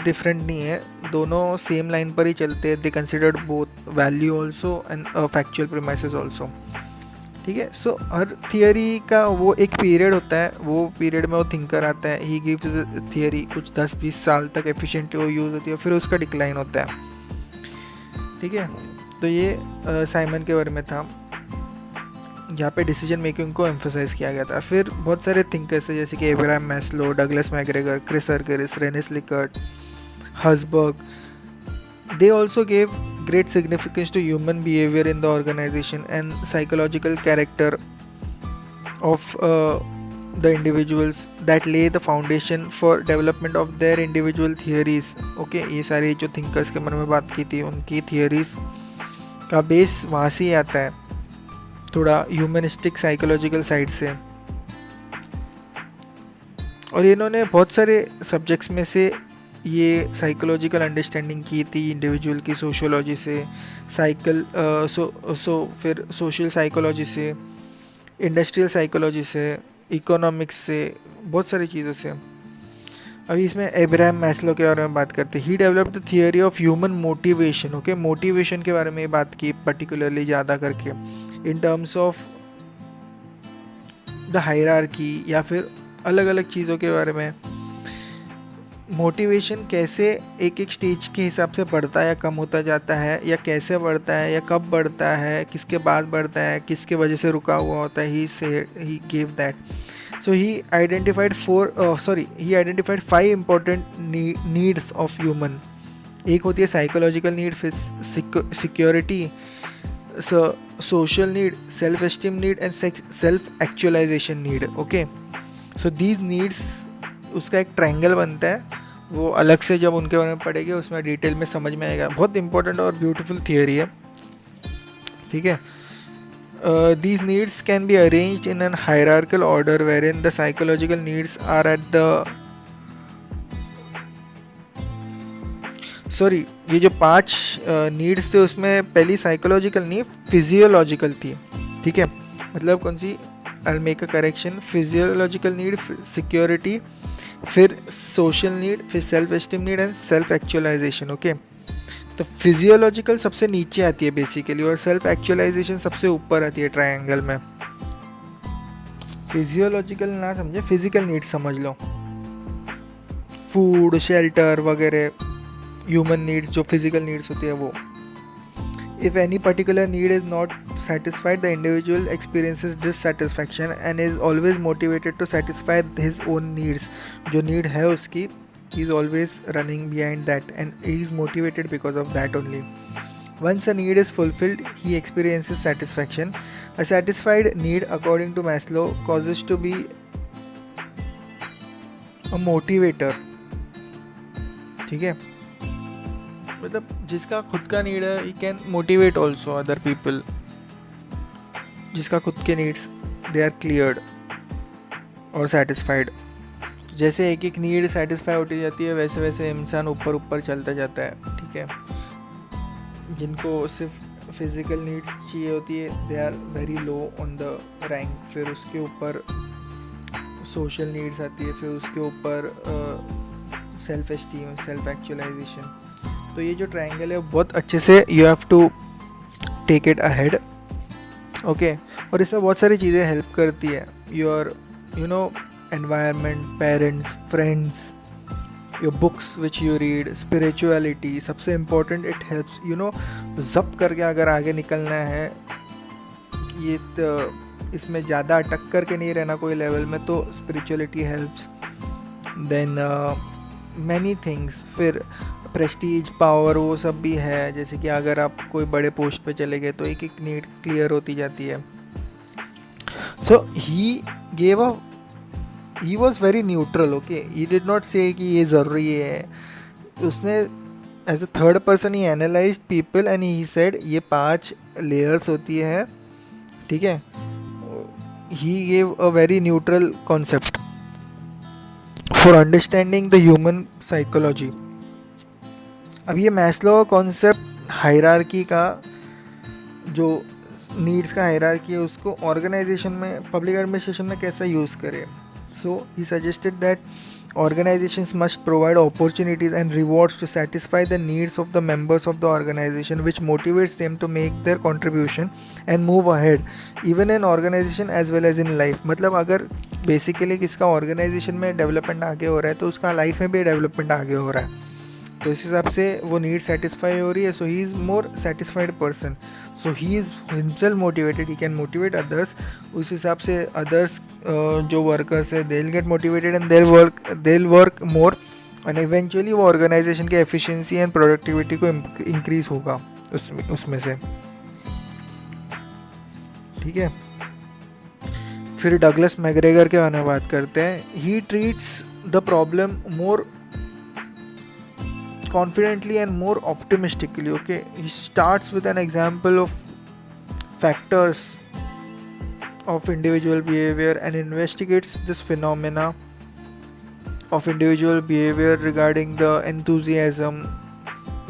डिफरेंट नहीं है, दोनों सेम लाइन पर ही चलते हैं. दे considered both value also and factual premises also. ठीक है, सो हर थियरी का वो एक पीरियड होता है, वो पीरियड में वो थिंकर आता है, ही गिव्स थियरी, कुछ 10-20 साल तक एफिशिएंट वो यूज़ होती है, फिर उसका डिक्लाइन होता है. ठीक है, तो ये साइमन के बारे में था, यहाँ पे डिसीजन मेकिंग को एम्फोसाइज किया गया था. फिर बहुत सारे थिंकर्स हैं जैसे कि Abraham Maslow, Douglas McGregor, Chris Argyris, Rensis Likert, Herzberg. They also gave great significance to human behavior in the organization and psychological character of the individuals that lay the foundation for development of their individual theories. Okay, ये सारे जो thinkers के बारे में बात की थी उनकी theories का बेस वहाँ से ही आता है, थोड़ा ह्यूमनिस्टिक साइकोलॉजिकल साइड से. और इन्होंने बहुत सारे सब्जेक्ट्स में से ये साइकोलॉजिकल अंडरस्टैंडिंग की थी इंडिविजुअल की, सोशियोलॉजी से, फिर सोशल साइकोलॉजी से, इंडस्ट्रियल साइकोलॉजी से, इकोनॉमिक्स से, बहुत सारी चीज़ों से. अभी इसमें एब्राहम मैस्लो के बारे में बात करते हैं. He developed the theory of human motivation. Okay, motivation के बारे में बात की पर्टिकुलरली ज़्यादा करके in terms of the hierarchy या फिर अलग अलग चीज़ों के बारे में. मोटिवेशन कैसे एक एक स्टेज के हिसाब से बढ़ता है या कम होता जाता है, या कैसे बढ़ता है या कब बढ़ता है, किसके बाद बढ़ता है, किसके वजह से रुका हुआ होता है. He gave that. So he identified 5 important needs of human. एक होती है साइकोलॉजिकल नीड, फिर security, social need, self-esteem need and self-actualization need. Okay, so these needs, उसका एक ट्रायंगल बनता है, वो अलग से जब उनके बारे में पढ़ेंगे उसमें डिटेल में समझ में आएगा. बहुत इंपॉर्टेंट और ब्यूटीफुल थियरी है. ठीक है. These needs can be arranged in an hierarchical order wherein the psychological needs are at the ये जो 5 नीड्स थे उसमें पहली साइकोलॉजिकल नहीं, फिजियोलॉजिकल थी. ठीक है, मतलब कौन सी, I will make a correction. Physiological need, security, फिर सोशल नीड, फिर self esteem need and self actualisation. Okay, तो फिजियोलॉजिकल सबसे नीचे आती है बेसिकली और सेल्फ एक्चुअलाइजेशन सबसे ऊपर आती है ट्रायंगल में. फिजियोलॉजिकल ना समझे, फिजिकल नीड समझ लो, फूड, शेल्टर वगैरह, ह्यूमन नीड्स जो फिजिकल नीड्स होती है वो. If any particular need is not satisfied, the individual experiences dissatisfaction and is always motivated to satisfy his own needs. जो need है उसकी, he is always running behind that and he is motivated because of that only. Once a need is fulfilled, he experiences satisfaction. A satisfied need, according to Maslow, causes to be a motivator. ठीक है, मतलब जिसका खुद का need है, ही can motivate also other people. जिसका खुद के नीड्स दे आर क्लियर्ड और सेटिस्फाइड. जैसे एक एक नीड सेटिस्फाई होती जाती है वैसे वैसे इंसान ऊपर ऊपर चलता जाता है. ठीक है, जिनको सिर्फ फिजिकल नीड्स चाहिए होती है they are very low on the rank. फिर उसके ऊपर सोशल नीड्स आती है, फिर उसके ऊपर सेल्फ एस्टीम, सेल्फ एक्चुअलाइजेशन. तो ये जो ट्रायंगल है बहुत अच्छे से you have to take it ahead. Okay, और इसमें बहुत सारी चीज़ें हेल्प करती है. Your environment, parents, friends, your books which you read, spirituality. सबसे इम्पोर्टेंट, इट हेल्प्स जब करके अगर आगे निकलना है, ये तो इसमें ज़्यादा अटक करके नहीं रहना कोई लेवल में, तो spirituality helps. Then many things, फिर प्रेस्टीज, पावर, वो सब भी है. जैसे कि अगर आप कोई बड़े पोस्ट पे चले गए तो एक एक नीड क्लियर होती जाती है. So he was very neutral. Okay, he did not say कि ये ज़रूरी है. उसने as a third person he analysed people and he said ये 5 लेयर्स होती है. ठीक है, he gave a very neutral concept for understanding the human psychology. अब ये मैस्लो कॉन्सेप्ट हायरार्की का, जो नीड्स का हायरार्की है, उसको ऑर्गेनाइजेशन में, पब्लिक एडमिनिस्ट्रेशन में कैसा यूज़ करें. So he suggested that organizations must provide opportunities and rewards to satisfy the needs of the members of the organization, which motivates them to make their contribution and move ahead even in organization as well as in life. मतलब अगर basically किसका organisation में development आगे हो रहा है तो उसका लाइफ में भी डेवलपमेंट आगे हो रहा है. तो इस हिसाब से वो नीड सेटिस्फाई हो रही है. So he is more satisfied person. So he is himself motivated, he can motivate others. उस हिसाब से अदर्स जो वर्कर्स है, they will get motivated and they will work more and eventually वो ऑर्गेनाइजेशन की एफिशिएंसी एंड प्रोडक्टिविटी को increase होगा उसमें से. ठीक है, फिर डगलस मैकग्रेगर के बारे में बात करते हैं. ही treats the problem more confidently and more optimistically. Okay, he starts with an example of factors of individual behavior and investigates this phenomena of individual behavior regarding the enthusiasm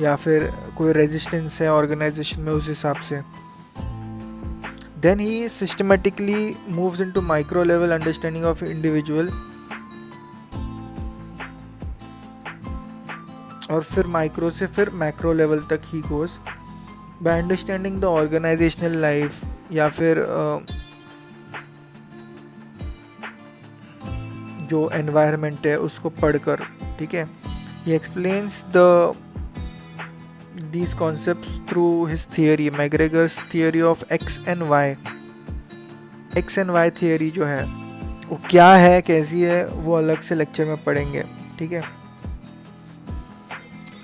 या फिर कोई resistance है organization में उस हिसाब से. Then he systematically moves into micro level understanding of individual और फिर माइक्रो से फिर मैक्रो लेवल तक he goes by understanding the organisational life या फिर जो एनवायरनमेंट है उसको पढ़कर. ठीक है, he explains these concepts through his theory, McGregor's theory of X and Y theory जो है वो क्या है, कैसी है, वो अलग से लेक्चर में पढ़ेंगे. ठीक है,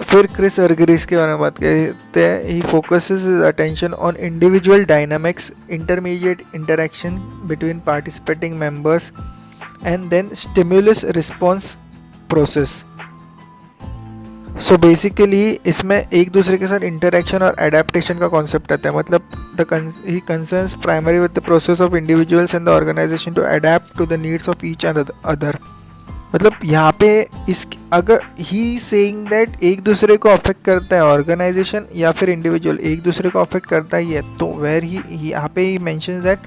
फिर क्रिस अर्गरिस के बारे में बात करते हैं. He focuses his attention on individual dynamics, intermediate interaction between participating members and then stimulus response process. So basically इसमें एक दूसरे के साथ इंटरेक्शन और एडेप्टेशन का कॉन्सेप्ट आता है. मतलब he concerns primary with the process of individuals and the organisation to adapt to the needs of each other. मतलब यहाँ पे इस अगर ही सेइंग दैट एक दूसरे को अफेक्ट करता है ऑर्गेनाइजेशन या फिर इंडिविजुअल, एक दूसरे को अफेक्ट करता ही है. तो वेयर ही यहाँ पे he mentions that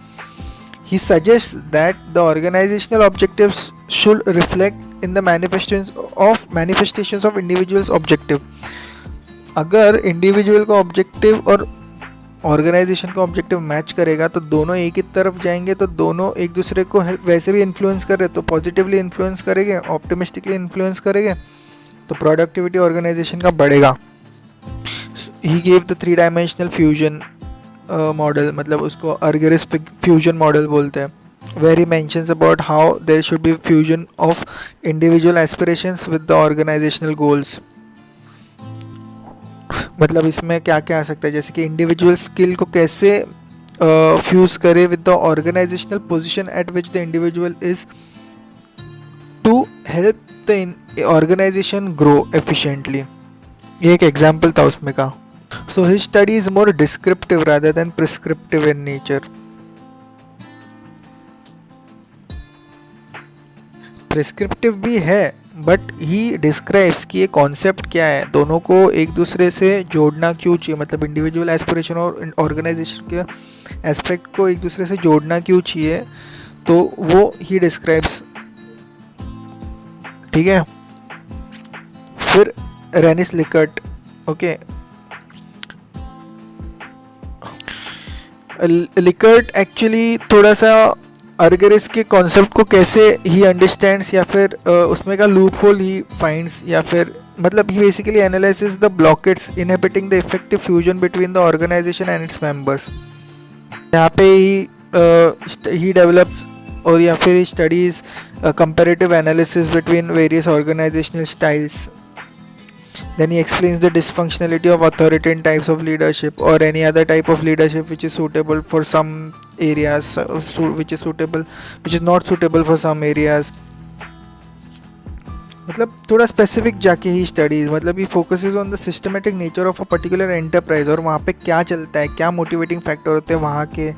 he suggest that the organisational objectives should reflect in the manifestations of individuals objective. अगर इंडिविजुअल का ऑब्जेक्टिव और ऑर्गेनाइजेशन का ऑब्जेक्टिव मैच करेगा तो दोनों एक ही तरफ जाएंगे, तो दोनों एक दूसरे को वैसे भी इन्फ्लुएंस कर रहे तो पॉजिटिवली इन्फ्लुएंस करेंगे, ऑप्टिमिस्टिकली इन्फ्लुएंस करेंगे, तो प्रोडक्टिविटी ऑर्गेनाइजेशन का बढ़ेगा. ही gave the 3-dimensional fusion model, मतलब उसको अर्गरिस फ्यूजन मॉडल बोलते हैं, where he mentions about how there should be fusion of individual aspirations with the organizational goals. मतलब इसमें क्या क्या आ सकता है, जैसे कि इंडिविजुअल स्किल को कैसे फ्यूज करे with the organisational position at which the individual is to help the organisation grow efficiently. ये एक एग्जाम्पल था उसमें का. So his study is more descriptive rather than prescriptive in nature. Prescriptive भी है बट ही डिस्क्राइब्स कि ये concept क्या है, दोनों को एक दूसरे से जोड़ना क्यों चाहिए, मतलब इंडिविजुअल एस्पिरेशन और ऑर्गेनाइजेशन के एस्पेक्ट को एक दूसरे से जोड़ना क्यों चाहिए, तो वो ही डिस्क्राइब्स. ठीक है. फिर रेनिस लिकर्ट. ओके, लिकर्ट एक्चुअली थोड़ा सा अर्गरिस के कॉन्सेप्ट को कैसे ही अंडरस्टैंड्स या फिर उसमें का लूप होल ही फाइंड्स, या फिर मतलब he basically analysis the blockades inhibiting the effective fusion between the organisation and its members. यहाँ पे ही डेवलप्स और या फिर studies comparative analysis between various organisational styles. Then he explains the dysfunctionality of authoritarian types of leadership or any other type of leadership which is suitable for some areas, which is not suitable for some areas. मतलब थोड़ा specific जाके he studies, मतलब he focuses on the systematic nature of a particular enterprise और वहाँ पे क्या चलता है, क्या मोटिवेटिंग फैक्टर होते हैं वहाँ के,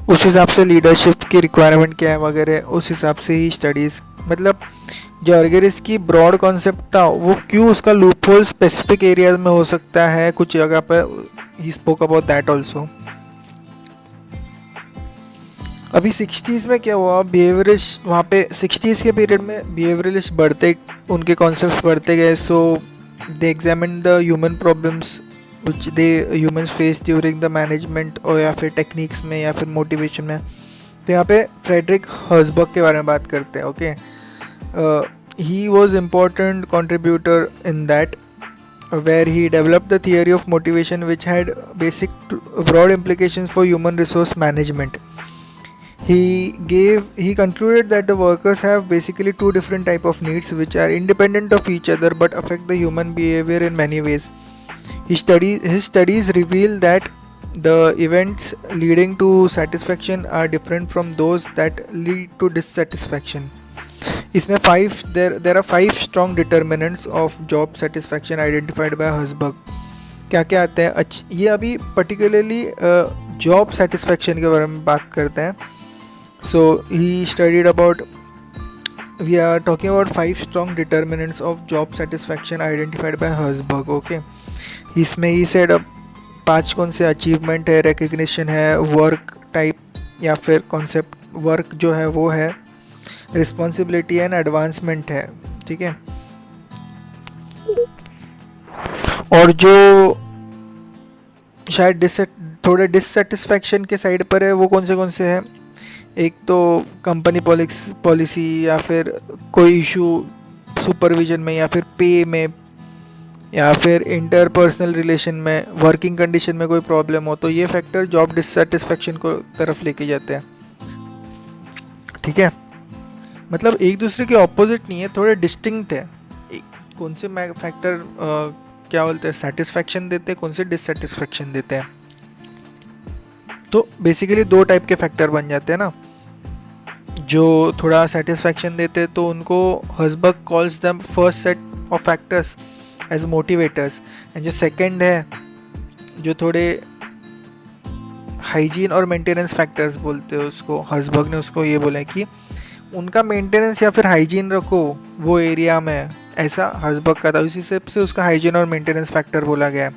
उस हिसाब से लीडरशिप की रिक्वायरमेंट क्या है वगैरह, उस हिसाब से ही स्टडीज़. मतलब जो अर्गरिस की ब्रॉड कॉन्सेप्ट था वो क्यों उसका लूप होल स्पेसिफिक एरियाज में हो सकता है कुछ जगह पर, ही स्पोक अबाउट दैट ऑल्सो. अभी 60s में क्या हुआ, बिहेवियरिस्ट वहाँ पे 60s के पीरियड में बिहेवियरिस्ट बढ़ते, उनके कॉन्सेप्ट्स बढ़ते गए. So they examine the human problems which they humans face during the management और या फिर टेक्निक्स में या फिर मोटिवेशन में. तो यहाँ पे फ्रेडरिक हर्जबर्ग के बारे में बात करते हैं. Okay, he was important contributor in that, where he developed the theory of motivation which had basic broad implications for human resource management. He concluded that the workers have basically two different type of needs which are independent of each other but affect the human behavior in many ways. His studies reveal that the events leading to satisfaction are different from those that lead to dissatisfaction. इसमें there are 5 strong determinants of job satisfaction identified by Herzberg. क्या क्या आते हैं, ये अभी particularly job satisfaction के बारे में बात करते हैं. So he studied about, we are talking about 5 strong determinants of job satisfaction identified by Herzberg. Okay, इसमें he said अब 5 कौन से अचीवमेंट है, रिकग्निशन है, वर्क टाइप या फिर कॉन्सेप्ट वर्क जो है वो है, रिस्पॉन्सिबिलिटी एंड एडवांसमेंट है. ठीक है. और जो शायद थोड़े डिससेटिस्फैक्शन के साइड पर है वो कौन से हैं, एक तो कंपनी पॉलिसी या फिर कोई इशू सुपरविजन में या फिर पे में या फिर इंटरपर्सनल रिलेशन में, वर्किंग कंडीशन में कोई प्रॉब्लम हो, तो ये फैक्टर जॉब डिससेटिस्फैक्शन को तरफ लेके जाते हैं. ठीक है. मतलब एक दूसरे के ऑपोजिट नहीं है, थोड़े डिस्टिंक्ट है. कौन से फैक्टर क्या बोलते हैं सेटिस्फैक्शन देते हैं, कौन से डिससेटिस्फैक्शन देते हैं। तो बेसिकली दो टाइप के फैक्टर बन जाते हैं ना, जो थोड़ा सेटिस्फैक्शन देते हैं तो उनको Herzberg calls the first set of factors as motivators, and जो सेकंड है जो थोड़े हाइजीन और मेंटेनेंस फैक्टर्स बोलते हैं उसको, हर्जबर्ग ने उसको ये बोला है कि उनका मेंटेनेंस या फिर हाइजीन रखो वो एरिया में, ऐसा हर्जबर्ग का था, इसी से उसका हाइजीन और मेंटेनेंस फैक्टर बोला गया है।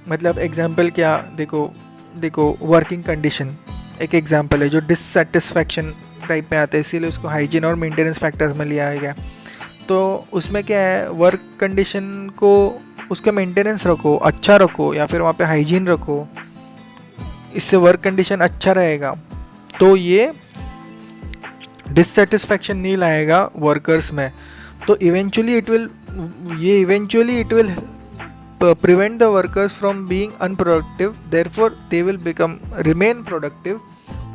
मतलब एग्जांपल क्या, देखो वर्किंग कंडीशन एक एग्जांपल है जो डिससेटिस्फैक्शन टाइप में आता है, इसीलिए उसको हाइजीन और मेंटेनेंस फैक्टर्स में लिया गया। तो उसमें क्या है, वर्क कंडीशन को उसका मेंटेनेंस रखो, अच्छा रखो, या फिर वहाँ पे हाइजीन रखो, इससे वर्क कंडीशन अच्छा रहेगा, तो ये डिससेटिस्फैक्शन नहीं लाएगा वर्कर्स में। तो eventually it will prevent the workers from being unproductive, therefore they will remain productive,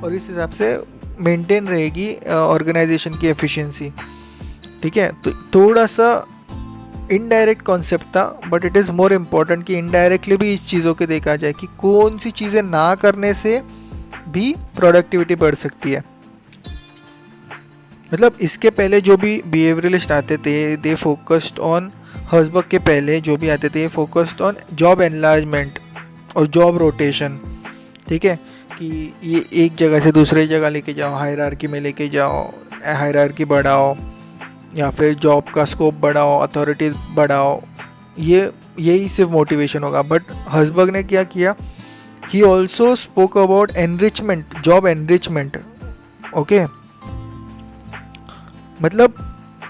और इस हिसाब से मेंटेन रहेगी ऑर्गेनाइजेशन की एफिशिएंसी। ठीक है, तो थोड़ा सा इनडायरेक्ट कॉन्सेप्ट था, but it is more important कि इनडायरेक्टली भी इस चीज़ों के देखा जाए कि कौन सी चीज़ें ना करने से भी प्रोडक्टिविटी बढ़ सकती है। मतलब इसके पहले जो भी बिहेवियरलिस्ट आते थे, दे फोकस्ड ऑन, हर्जबर्ग के पहले जो भी आते थे फोकस्ड ऑन जॉब एनलार्जमेंट और जॉब रोटेशन। ठीक है, कि ये एक जगह से दूसरी जगह लेके जाओ, हायरार्की में लेके जाओ, हायरार्की बढ़ाओ, या फिर जॉब का स्कोप बढ़ाओ, अथॉरिटी बढ़ाओ, यही सिर्फ मोटिवेशन होगा। बट हर्जबर्ग ने क्या किया, he also spoke about enrichment, job enrichment. Okay, मतलब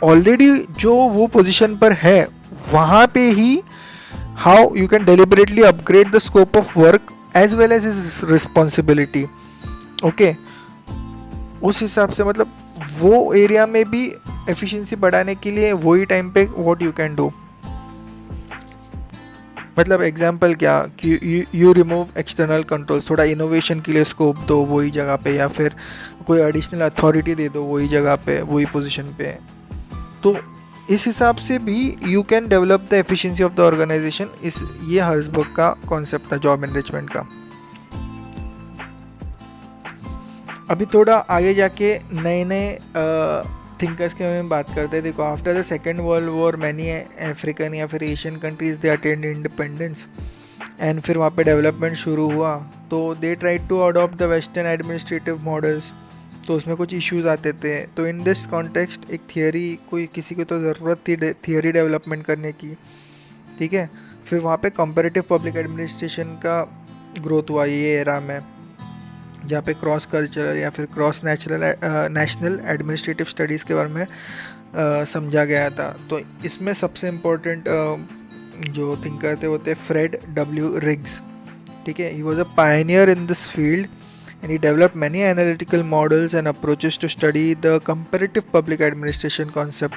ऑलरेडी जो वो पोजीशन पर है वहाँ पे he how you can deliberately upgrade the scope of work as well as his responsibility. Okay, उस हिसाब से मतलब वो एरिया में भी एफिशिएंसी बढ़ाने के लिए वही टाइम पे व्हाट यू कैन डू। मतलब एग्जांपल क्या कि यू रिमूव एक्सटर्नल कंट्रोल्स, थोड़ा इनोवेशन के लिए स्कोप दो वही जगह पे, या फिर कोई एडिशनल अथॉरिटी दे दो वही जगह पे, वही पोजीशन पे। तो इस हिसाब से भी you can develop the efficiency of the organisation. ये हर्जबर्ग का कॉन्सेप्ट था जॉब एनरिचमेंट का। अभी थोड़ा आगे जाके नए थिंकर्स के बारे में बात करते हैं। देखो, after the second world war many African या फिर Asian countries they attained independence, and फिर वहाँ पे डेवलपमेंट शुरू हुआ, तो they try to adopt the western administrative models. तो उसमें कुछ इश्यूज आते थे। तो इन दिस कॉन्टेक्स्ट एक थियोरी, कोई किसी को तो ज़रूरत थी थियोरी डेवलपमेंट करने की। ठीक है, फिर वहाँ पे कंपैरेटिव पब्लिक एडमिनिस्ट्रेशन का ग्रोथ हुआ ये एरा में, जहाँ पे क्रॉस कल्चरल या फिर क्रॉस नेशनल एडमिनिस्ट्रेटिव स्टडीज़ के बारे में समझा गया था। तो इसमें सबसे इम्पोर्टेंट जो थिंकर थे वो थे फ्रेड डब्ल्यू रिग्स। ठीक है, he was a pioneer in this field and he developed many analytical models and approaches to study the comparative public administration concept.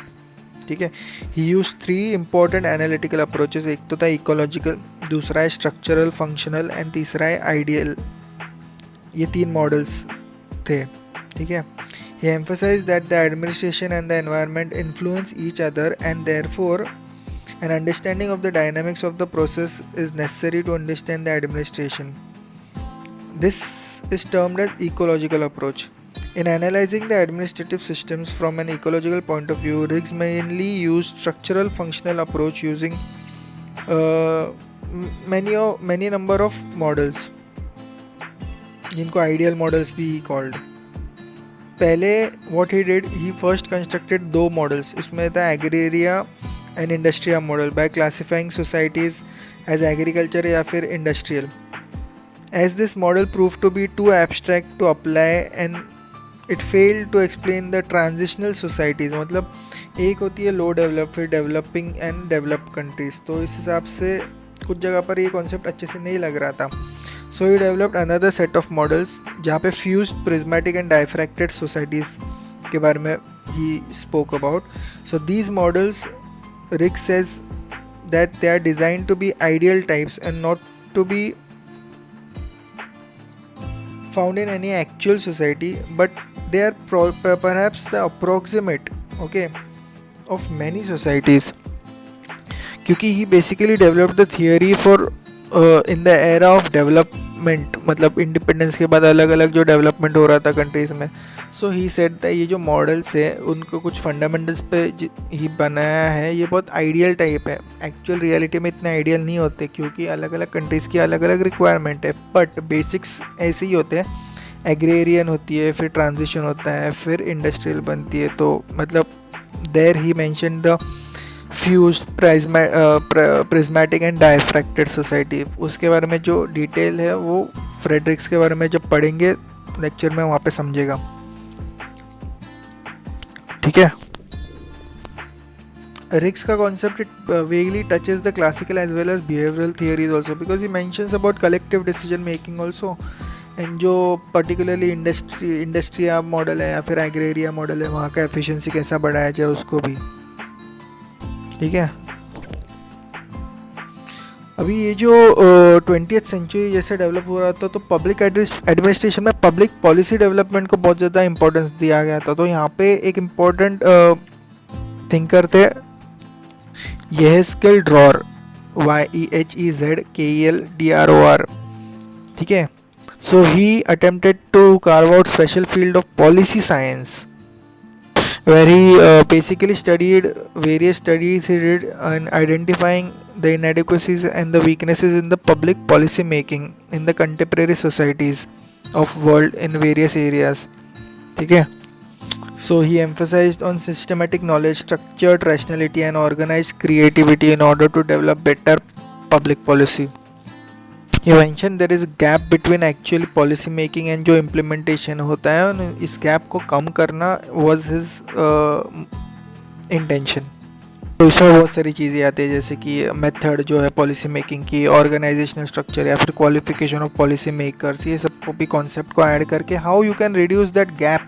ठीक है, he used three important analytical approaches, एक तो था ecological, दूसरा है structural functional, and तीसरा है ideal. ये तीन मॉडल्स थे। ठीक है, he emphasized that the administration and the environment influence each other and therefore an understanding of the dynamics of the process is necessary to understand the administration. This is termed as ecological approach. In analyzing the administrative systems from an ecological point of view, Riggs mainly used structural functional approach using many number of models, जिनको ideal models भी called. पहले what he did, he first constructed दो models. इसमें था Agraria and Industria model, by classifying societies as agriculture या फिर industrial. As this model proved to be too abstract to apply and it failed to explain the transitional societies, मतलब एक होती है लो develop, फिर डेवलपिंग एंड डेवलप्ड कंट्रीज। तो इस हिसाब से कुछ जगह पर ये कॉन्सेप्ट अच्छे से नहीं लग रहा था। So he developed another set of models जहाँ पे fused prismatic and diffracted societies के बारे में he spoke about. So these models, Riggs says that they are designed to be ideal types and not to be found in any actual society, but they are perhaps the approximate, okay, of many societies. क्योंकि he basically developed the theory for in the era of development, मतलब independence के बाद अलग अलग जो development हो रहा था कंट्रीज़ में. सो ही सेड दैट ये जो मॉडल्स है उनको कुछ फंडामेंटल्स पे ही बनाया है. ये बहुत आइडियल टाइप है, एक्चुअल रियलिटी में इतने आइडियल नहीं होते क्योंकि अलग अलग कंट्रीज़ की अलग अलग रिक्वायरमेंट है, बट बेसिक्स ऐसे ही होते हैं. एग्रेरियन होती है, फिर ट्रांजिशन होता है, फिर इंडस्ट्रियल बनती है. तो मतलब there he mention the fuse prismatic and diffracted society. उसके बारे में जो डिटेल है वो फ्रेडरिक्स के बारे में जब पढ़ेंगे लेक्चर में वहाँ पे समझेगा. ठीक है. रिक्स का concept it vaguely touches the classical as well as behavioural theories also, because he mentions about collective decision making also. And जो पर्टिकुलरली इंडस्ट्रिया मॉडल है या फिर एग्रेरिया मॉडल है, वहाँ का एफिशिएंसी कैसा बढ़ाया जाए उसको भी. ठीक है. अभी ये जो 20th सेंचुरी जैसे डेवलप हो रहा था तो पब्लिक एडमिनिस्ट्रेशन में पब्लिक पॉलिसी डेवलपमेंट को बहुत ज़्यादा इंपॉर्टेंस दिया गया था. तो यहाँ पे एक इम्पोर्टेंट थिंकर थे येहेस्केल ड्रॉर, YEHEZKELDROR. ठीक है. So he attempted to carve out special field of policy science where he basically studied various studies he did in identifying the inadequacies and the weaknesses in the public policy making in the contemporary societies of world in various areas. ठीक है. So he emphasized on systematic knowledge, structured rationality and organized creativity in order to develop better public policy. He mentioned there is a gap between actual policy making and जो implementation होता है, इस gap को कम करना was his intention. तो इसमें बहुत सारी चीज़ें आती है जैसे कि मेथड जो है पॉलिसी मेकिंग की, ऑर्गेनाइजेशनल स्ट्रक्चर या फिर क्वालिफिकेशन ऑफ पॉलिसी मेकर्स, ये सबको भी कॉन्सेप्ट को ऐड करके how you can reduce that gap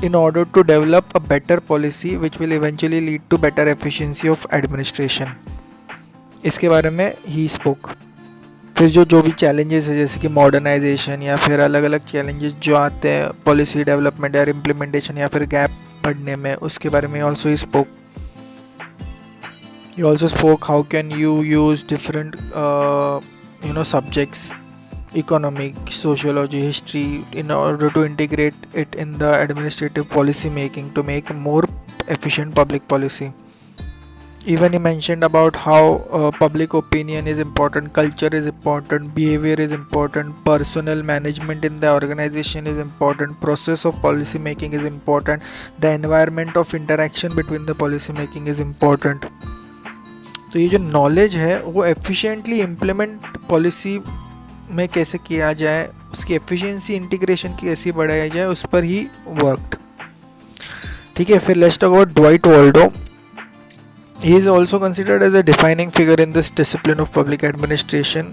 in order to develop a better policy which will eventually lead to better efficiency of administration. इसके बारे में ही spoke. फिर जो भी चैलेंजेस है जैसे कि मॉडर्नाइजेशन या फिर अलग अलग चैलेंजेस जो आते हैं पॉलिसी डेवलपमेंट या इम्प्लीमेंटेशन या फिर गैप पढ़ने में, उसके बारे में also he spoke. He also spoke how can you use different subjects, economic, sociology, history, in order to integrate it in the administrative policy making to make more efficient public policy. Even he mentioned about how public opinion is important, culture is important, behavior is important, personal management in the organization is important, process of policy making is important, the environment of interaction between the policy making is important. तो ये जो knowledge है वो efficiently implement policy में कैसे किया जाए, उसकी एफिशिएंसी इंटीग्रेशन की कैसे बढ़ाया जाए, उस पर ही वर्कड. ठीक है. फिर let's talk about Dwight Waldo. He is also considered as a defining figure in this discipline of public administration.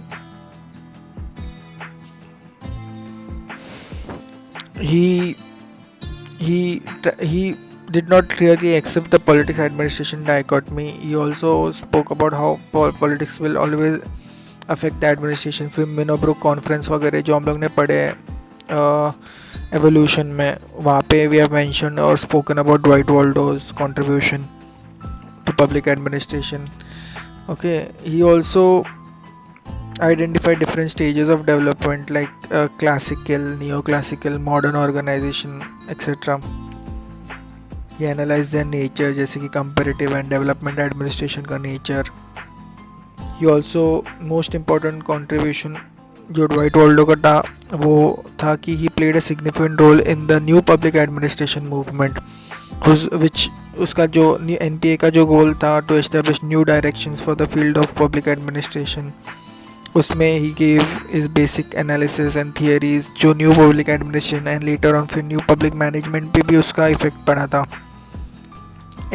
He did not clearly accept the politics administration dichotomy. He also spoke about how politics will always affect the administration. फिर Minnowbrook conference वगैरह जो हम लोग ने पढ़े evolution में, वहाँ पे we have mentioned or spoken about Dwight Waldo's contribution to public administration. Okay. He also identified different stages of development like classical, neoclassical, modern organization, etc. He analyzed their nature जैसे कि comparative and development administration का nature. He also most important contribution जो Dwight Waldo का था वो था कि he played a significant role in the new public administration movement, which उसका जो NPA का जो गोल था to establish new directions for the field of public administration, उसमें he gave his basic analysis and theories जो new public administration and later on फिर new public management पे भी उसका इफेक्ट पड़ा था.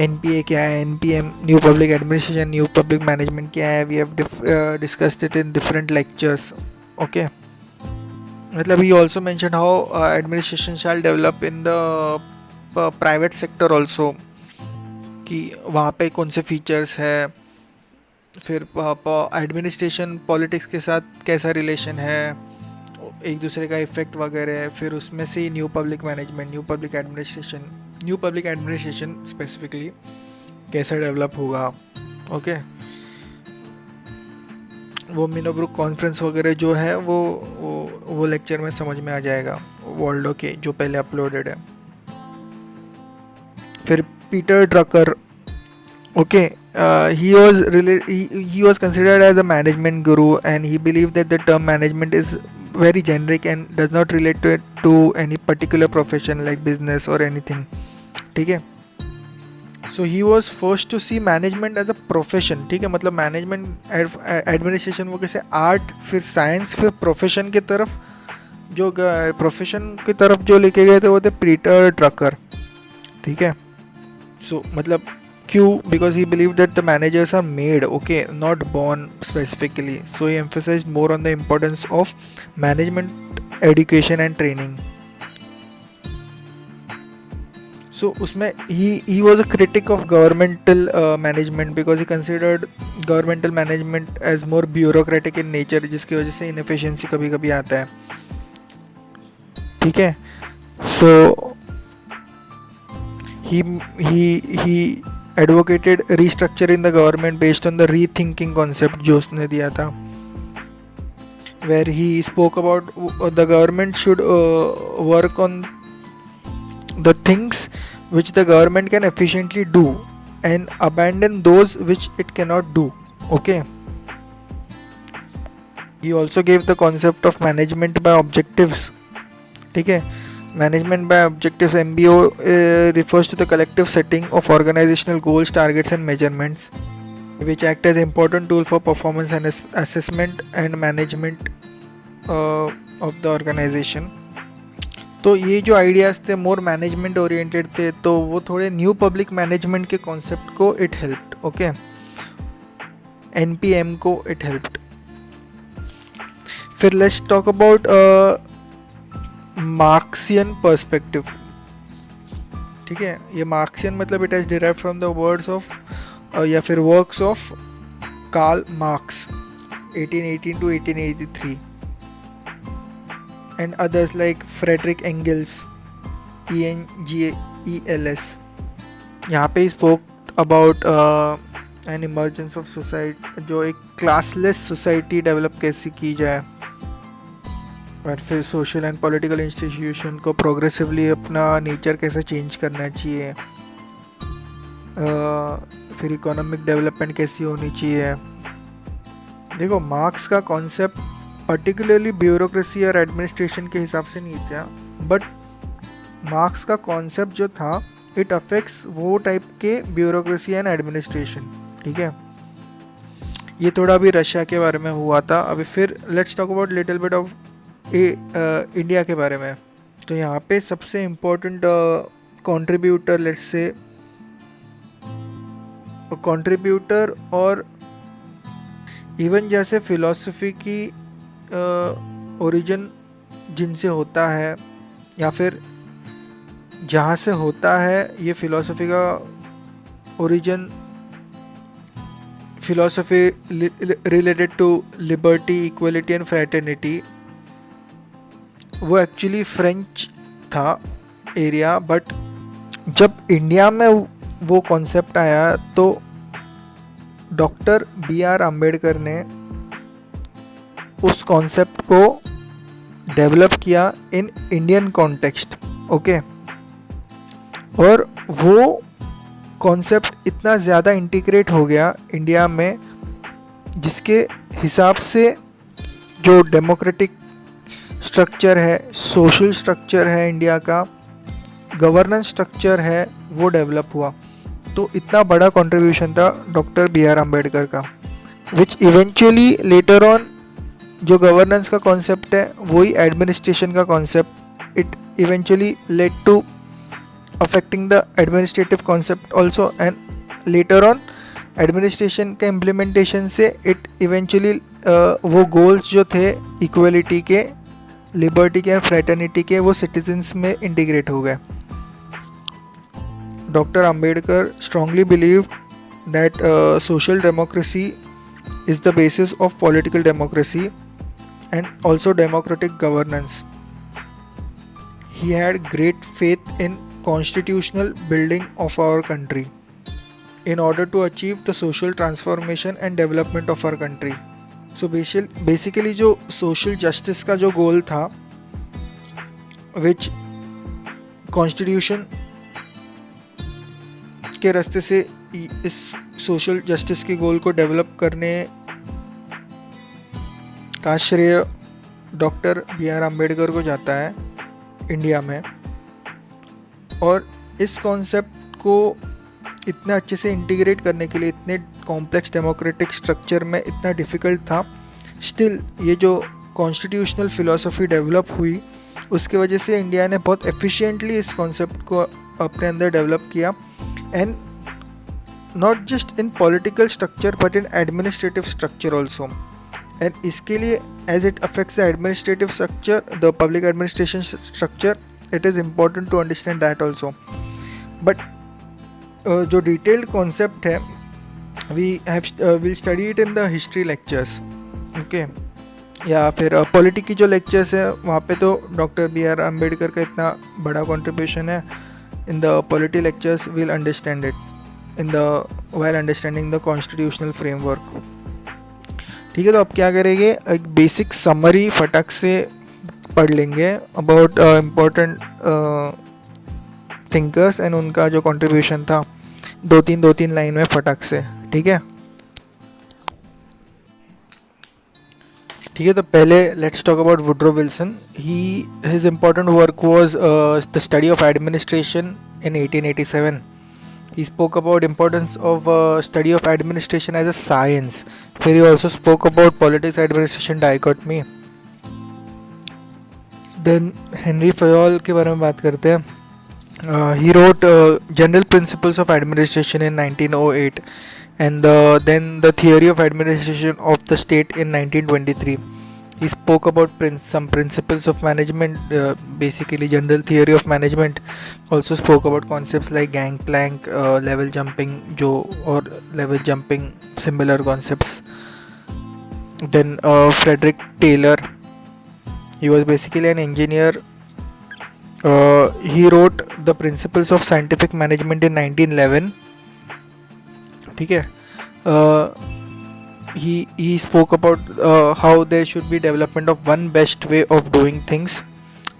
NPA क्या है, NPM new public administration, new public management क्या है, we have discussed it in different lectures. Okay. मतलब he also mention how administration shall develop in the private sector also, कि वहाँ पे कौन से फीचर्स है, फिर एडमिनिस्ट्रेशन पॉलिटिक्स के साथ कैसा रिलेशन है, एक दूसरे का इफेक्ट वगैरह. फिर उसमें से new public management, new public administration specifically कैसा डेवलप होगा. ओके, वो मिनोब्रुक कॉन्फ्रेंस वगैरह जो है वो लेक्चर में समझ में आ जाएगा, वॉल्डो के जो पहले अपलोडेड है. फिर Peter Drucker, okay, he was considered as a management guru, and he believed that the term management is very generic and does not relate to any particular profession like business or anything. ठीक है, so he was first to see management as a profession. ठीक है, मतलब management administration वो कैसे art, फिर science, फिर profession की तरफ, जो प्रोफेशन की तरफ जो लेके गए थे वो थे पीटर ड्रकर. ठीक है, so मतलब क्यों? Because he believed that the managers are made, okay, not born specifically. So he emphasized more on the importance of management education and training. So उसमें he was a critic of governmental management because he considered governmental management as more bureaucratic in nature, जिसकी वजह से inefficiency कभी कभी आता है. ठीक है, so he advocated restructuring the government based on the rethinking concept जो उसने दिया था, where he spoke about the government should work on the things which the government can efficiently do and abandon those which it cannot do. Okay, he also gave the concept of management by objectives. ठीक है, Management by Objectives MBO refers to the collective setting of organizational goals, targets and measurements which act as important tool for performance and assessment and management of the organization. तो ये जो ideas थे मोर management oriented थे, तो वो थोड़े new public management के concept को इट हेल्प्ड. ओके, NPM को इट हेल्प्ड. फिर let's talk about Marxian perspective. ठीक है, ये मार्क्सियन मतलब it has derived from the words of या फिर works of Karl Marx 1818 to 1883 and others like Frederick Engels, ENGELS. यहाँ पे spoke about an emergence of society, जो एक क्लासलेस सोसाइटी डेवलप कैसे की जाए, और फिर सोशल एंड पॉलिटिकल इंस्टीट्यूशन को प्रोग्रेसिवली अपना नेचर कैसे चेंज करना चाहिए, फिर इकोनॉमिक डेवलपमेंट कैसी होनी चाहिए. देखो, मार्क्स का कॉन्सेप्ट पर्टिकुलरली ब्यूरोक्रेसी और एडमिनिस्ट्रेशन के हिसाब से नहीं था, बट मार्क्स का कॉन्सेप्ट जो था इट अफेक्ट्स वो टाइप के ब्यूरोक्रेसी एंड एडमिनिस्ट्रेशन. ठीक है, ये थोड़ा भी रशिया के बारे में हुआ था. अभी फिर let's talk about little bit of India के बारे में. तो यहाँ पे सबसे important contributor, let's say contributor और इवन जैसे फिलॉसफी की ओरिजिन जिनसे होता है या फिर जहाँ से होता है ये फिलॉसफी का origin, philosophy related to liberty, equality and fraternity, वो एक्चुअली फ्रेंच था एरिया. बट जब इंडिया में वो कॉन्सेप्ट आया तो डॉक्टर BR अम्बेडकर ने उस कॉन्सेप्ट को डेवलप किया इन इंडियन कॉन्टेक्स्ट. ओके, और वो कॉन्सेप्ट इतना ज़्यादा इंटीग्रेट हो गया इंडिया में, जिसके हिसाब से जो डेमोक्रेटिक स्ट्रक्चर है, सोशल स्ट्रक्चर है इंडिया का, गवर्नेंस स्ट्रक्चर है, वो डेवलप हुआ. तो इतना बड़ा कंट्रीब्यूशन था डॉक्टर BR अम्बेडकर का, विच इवेंचुअली लेटर ऑन जो गवर्नेंस का कॉन्सेप्ट है वही एडमिनिस्ट्रेशन का concept, it eventually led to affecting the administrative concept also, and later on administration के इम्प्लीमेंटेशन से इट इवेंचुअली वो गोल्स जो थे इक्वलिटी के, लिबर्टी के एंड फ्रैटर्निटी के, वो सिटीजन्स में इंटीग्रेट हो गए. Doctor Ambedkar strongly believe that social democracy is the basis of political democracy and also democratic governance. He had great faith in constitutional building of our country. in order to achieve the social transformation and development of our country. So basically जो social justice का जो goal था, which constitution के रास्ते से इस social justice के goal को develop करने का श्रेय डॉक्टर बी आर अम्बेडकर को जाता है इंडिया में. और इस कॉन्सेप्ट को इतना अच्छे से इंटीग्रेट करने के लिए इतने कॉम्प्लेक्स डेमोक्रेटिक स्ट्रक्चर में इतना डिफ़िकल्ट था. स्टिल ये जो कॉन्स्टिट्यूशनल फ़िलॉसफी डेवलप हुई उसके वजह से इंडिया ने बहुत एफिशिएंटली इस कॉन्सेप्ट को अपने अंदर डेवलप किया. And not just in political structure but in administrative structure also. And इसके लिए as it affects the administrative structure, the public administration structure, it is important to understand that also. But जो detailed concept है will study it in the history lectures, okay, या फिर polity की जो lectures है वहाँ पे तो डॉक्टर बी आर अम्बेडकर का इतना बड़ा कंट्रीब्यूशन है. In the polity lectures will understand it in the while understanding the constitutional framework. ठीक है, तो अब क्या करेंगे, एक बेसिक समरी फटक से पढ़ लेंगे अबाउट इम्पोर्टेंट थिंकर्स एंड उनका जो कंट्रीब्यूशन था, दो तीन लाइन में फटक से. ठीक है, तो पहले let's talk about Woodrow Wilson. His important work was the study of administration in 1887. He spoke about importance of study of administration as a science. फिर he also spoke about politics administration dichotomy. Then Henry Fayol के बारे में बात करते हैं. He wrote General Principles of Administration in 1908 and then the Theory of Administration of the State in 1923. He spoke about some principles of management, basically general theory of management. Also spoke about concepts like gangplank, level jumping, or level jumping, similar concepts. Then Frederick Taylor, he was basically an engineer. He wrote the Principles of Scientific Management in 1911. ठीक है. He spoke about how there should be development of one best way of doing things.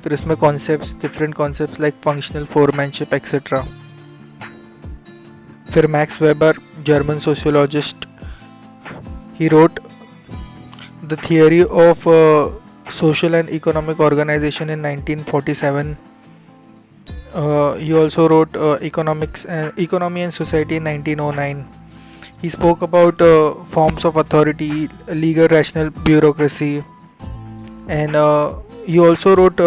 फिर इसमें concepts, different concepts like functional foremanship etc. फिर Max Weber, German sociologist, he wrote the theory of social and economic organization in 1947. He also wrote Economy and Society in 1909. He spoke about forms of authority, legal rational bureaucracy, and he also wrote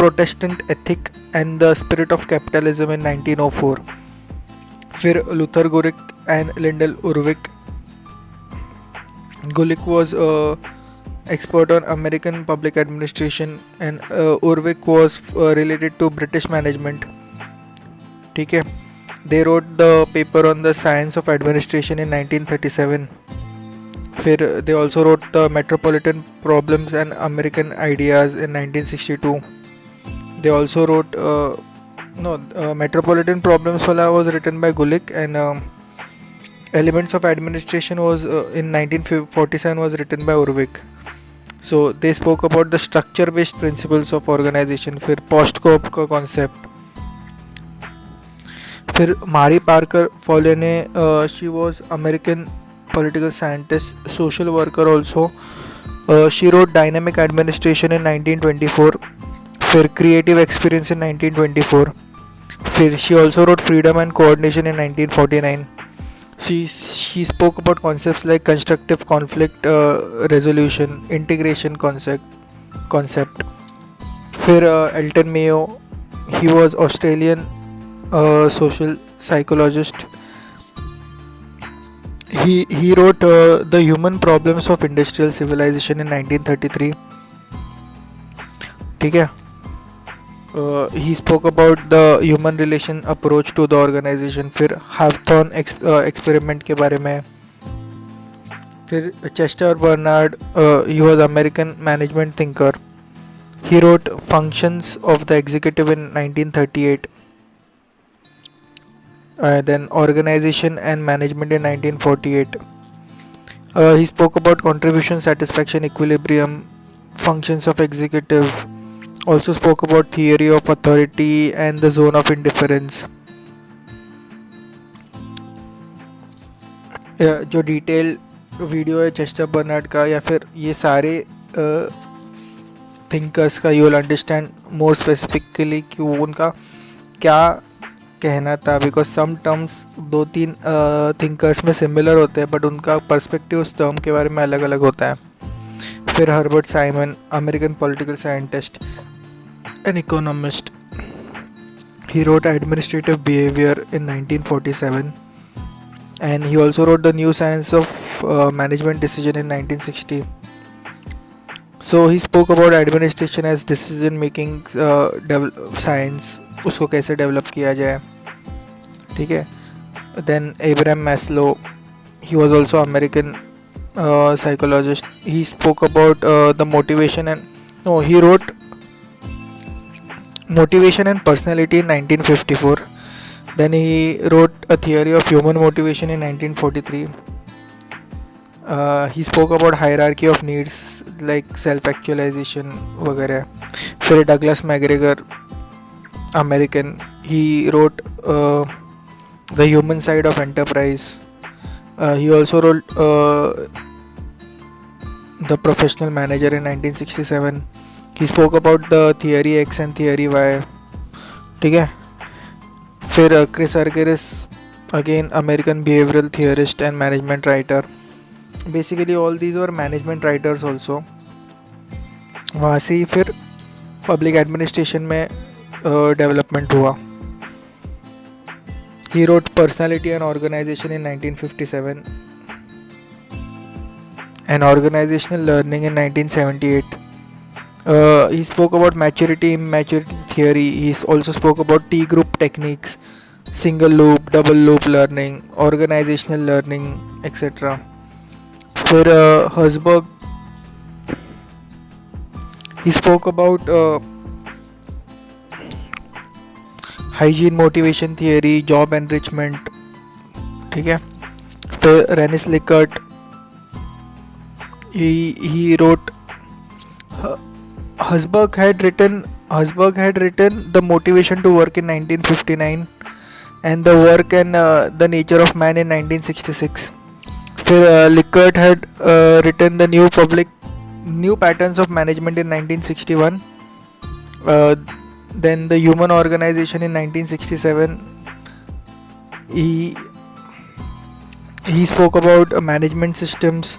Protestant Ethic and the Spirit of Capitalism in 1904. फिर Luther Gulick and Lyndall Urwick. Gulick was expert on American public administration and Urwick was related to British management. ठीक है. They wrote the paper on the science of administration in 1937. फिर they also wrote the Metropolitan Problems and American Ideas in 1962. They also wrote Metropolitan Problems वाला was written by Gulick and Elements of Administration was in 1947 was written by Urwick. So they spoke about the structure based principles of organization. फिर post-coop का concept. फिर मारी Parker Follett ने, she was American political scientist, social worker also. She wrote dynamic administration in 1924. फिर creative experience in 1924. फिर she also wrote freedom and coordination in 1949. She spoke about concepts like constructive conflict resolution, integration concept. फिर Elton Mayo, he was Australian social psychologist. He wrote The Human Problems of Industrial Civilization in 1933. ठीक है. He spoke about the human relation approach to the organization. फिर Hawthorne experiment के बारे में. फिर Chester Bernard, he was American management thinker. He wrote Functions of the Executive in 1938. Then organization and management in 1948. He spoke about contribution, satisfaction, equilibrium, functions of executive. Also spoke about theory of authority and the zone of indifference. जो detail video है Chester Barnard का या फिर ये सारे thinkers का, you will understand more specifically कि वो उनका क्या कहना था, बिकॉज सम टर्म्स दो तीन थिंकर्स में सिमिलर होते हैं बट उनका पर्सपेक्टिव उस टर्म के बारे में अलग अलग होता है. फिर Herbert Simon, American political scientist and economist. He wrote administrative behaviour in 1947 and he also wrote the new science of management decision in 1960. So he spoke about administration as decision making science, उसको कैसे develop किया जाए. ठीक है. Then Abraham Maslow, he was also American psychologist. He spoke about the motivation he wrote motivation and personality in 1954. Then he wrote a theory of human motivation in 1943. He spoke about hierarchy of needs like self-actualization वगैरह. फिर Douglas McGregor, American, he wrote the human side of enterprise. He also wrote the professional manager in 1967. He spoke about the theory X and theory Y. ठीक है. फिर Chris Argyris, again American behavioural theorist and management writer. Basically all these were management writers also. वहाँ से ही फिर public administration में development हुआ. He wrote personality and organisation in 1957 and organisational learning in 1978. He spoke about maturity theory. He also spoke about T group techniques, single loop, double loop learning, organizational learning, etc. फिर Herzberg, he spoke about hygiene motivation theory, job enrichment. ठीक है. फिर Rennes Likert, he wrote Herzberg had written The Motivation to Work in 1959 and The Work and the Nature of Man in 1966. फिर Likert had written the New Patterns of Management in 1961. Then The Human Organization in 1967. He spoke about management systems,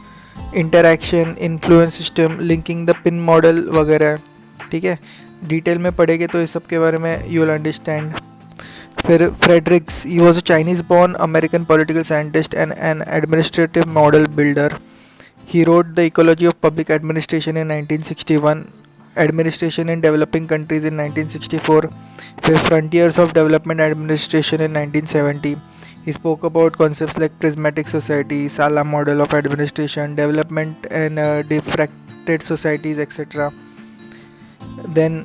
interaction, influence system, linking the pin model वगैरह. ठीक है. Detail में पढ़ेंगे तो इस सब के बारे में यू विल अंडरस्टैंड. फिर Fredericks, he was a Chinese born American political scientist and N administrative model builder. He wrote the ecology of public administration in 1961, administration in developing countries in 1964. फिर frontiers of development administration in 1970. He spoke about concepts like prismatic society, Sala model of administration, development and diffracted societies, etc. Then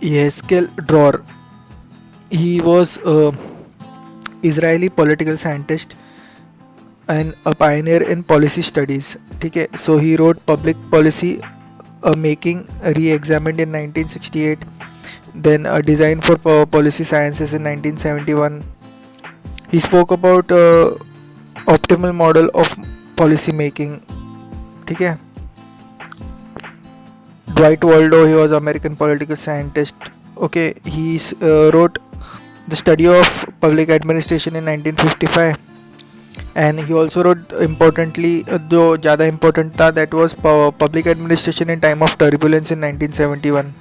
Yehezkel Dror, he was a Israeli political scientist and a pioneer in policy studies. ठीक है. So he wrote Public Policy Making Re-examined in 1968. Then a design for policy sciences in 1971. He spoke about optimal model of policy making. ठीक है. Dwight Waldo, he was American political scientist. Okay, he wrote the study of public administration in 1955, and he also wrote importantly, जो ज़्यादा important था, that was public administration in time of turbulence in 1971.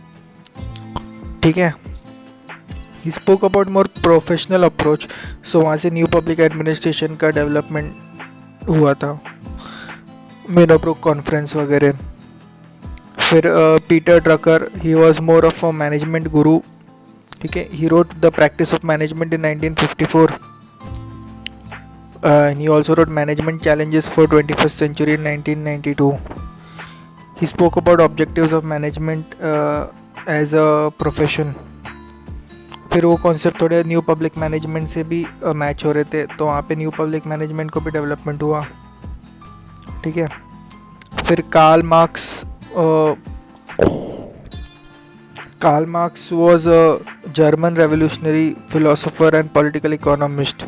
ठीक है. He spoke about more professional approach. So वहाँ से new public administration का development हुआ था, मिनोब्रुक कॉन्फ्रेंस वगैरह. फिर Peter Drucker, he was more of a management guru. ठीक है. He wrote the practice of management in 1954. He also wrote Management Challenges for 21st Century in 1992. He spoke about objectives of management as a profession. फिर वो concept थोड़े new public management से भी match हो रहे थे, तो वहाँ पे न्यू पब्लिक मैनेजमेंट को भी डेवलपमेंट हुआ, ठीक है। फिर Karl Marx was a German revolutionary philosopher and political economist.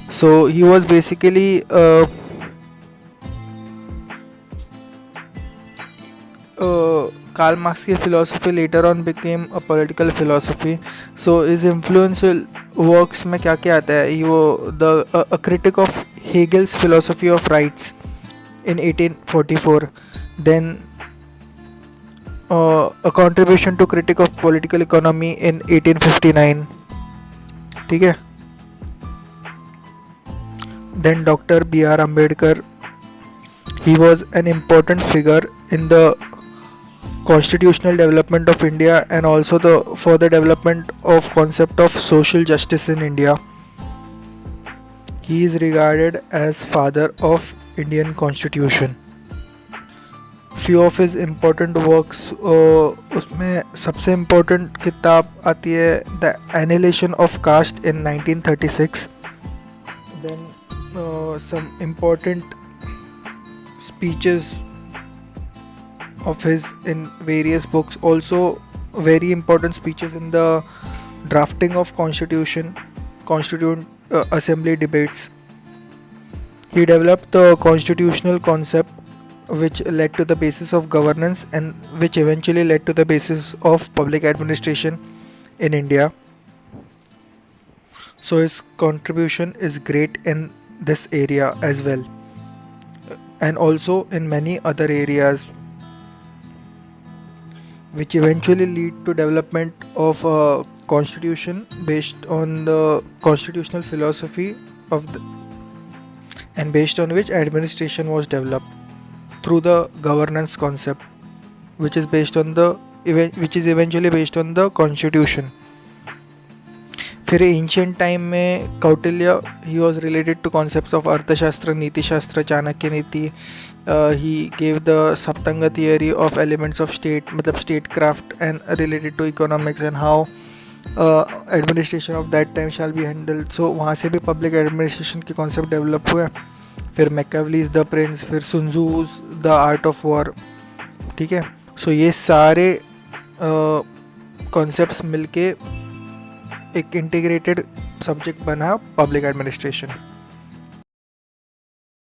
So he was basically Karl Marx की philosophy later on became a political philosophy. So his influential works में क्या क्या आता है, a critic of Hegel's philosophy of rights in 1844, then a contribution to critic of political economy in 1859, ठीक है। Then Dr. B.R. Ambedkar, he was an important figure in the constitutional development of India and also for the development of concept of social justice in India. He is regarded as father of Indian Constitution. Few of his important works, उसमें सबसे important किताब आती है The Annihilation of Caste in 1936. Then some important speeches of his in various books, also very important speeches in the drafting of constituent assembly debates. He developed the constitutional concept which led to the basis of governance and which eventually led to the basis of public administration in India. So his contribution is great in this area as well, and also in many other areas, which eventually lead to development of a constitution based on the constitutional philosophy and based on which administration was developed through the governance concept, which is eventually based on the constitution. फिर ancient time में Kautilya, he was related to concepts of Arthashastra, नीति शास्त्र, Chanakya Niti. He gave the Saptanga theory of elements of state, मतलब state craft and related to economics and how administration of that time shall be handled. So वहाँ से भी public administration के concept develop हुए. फिर Machiavelli's the Prince, फिर sun Tzu's the Art of War, ठीक है. सो ये सारे कॉन्सेप्ट्स मिलके एक इंटीग्रेटेड सब्जेक्ट बना पब्लिक एडमिनिस्ट्रेशन.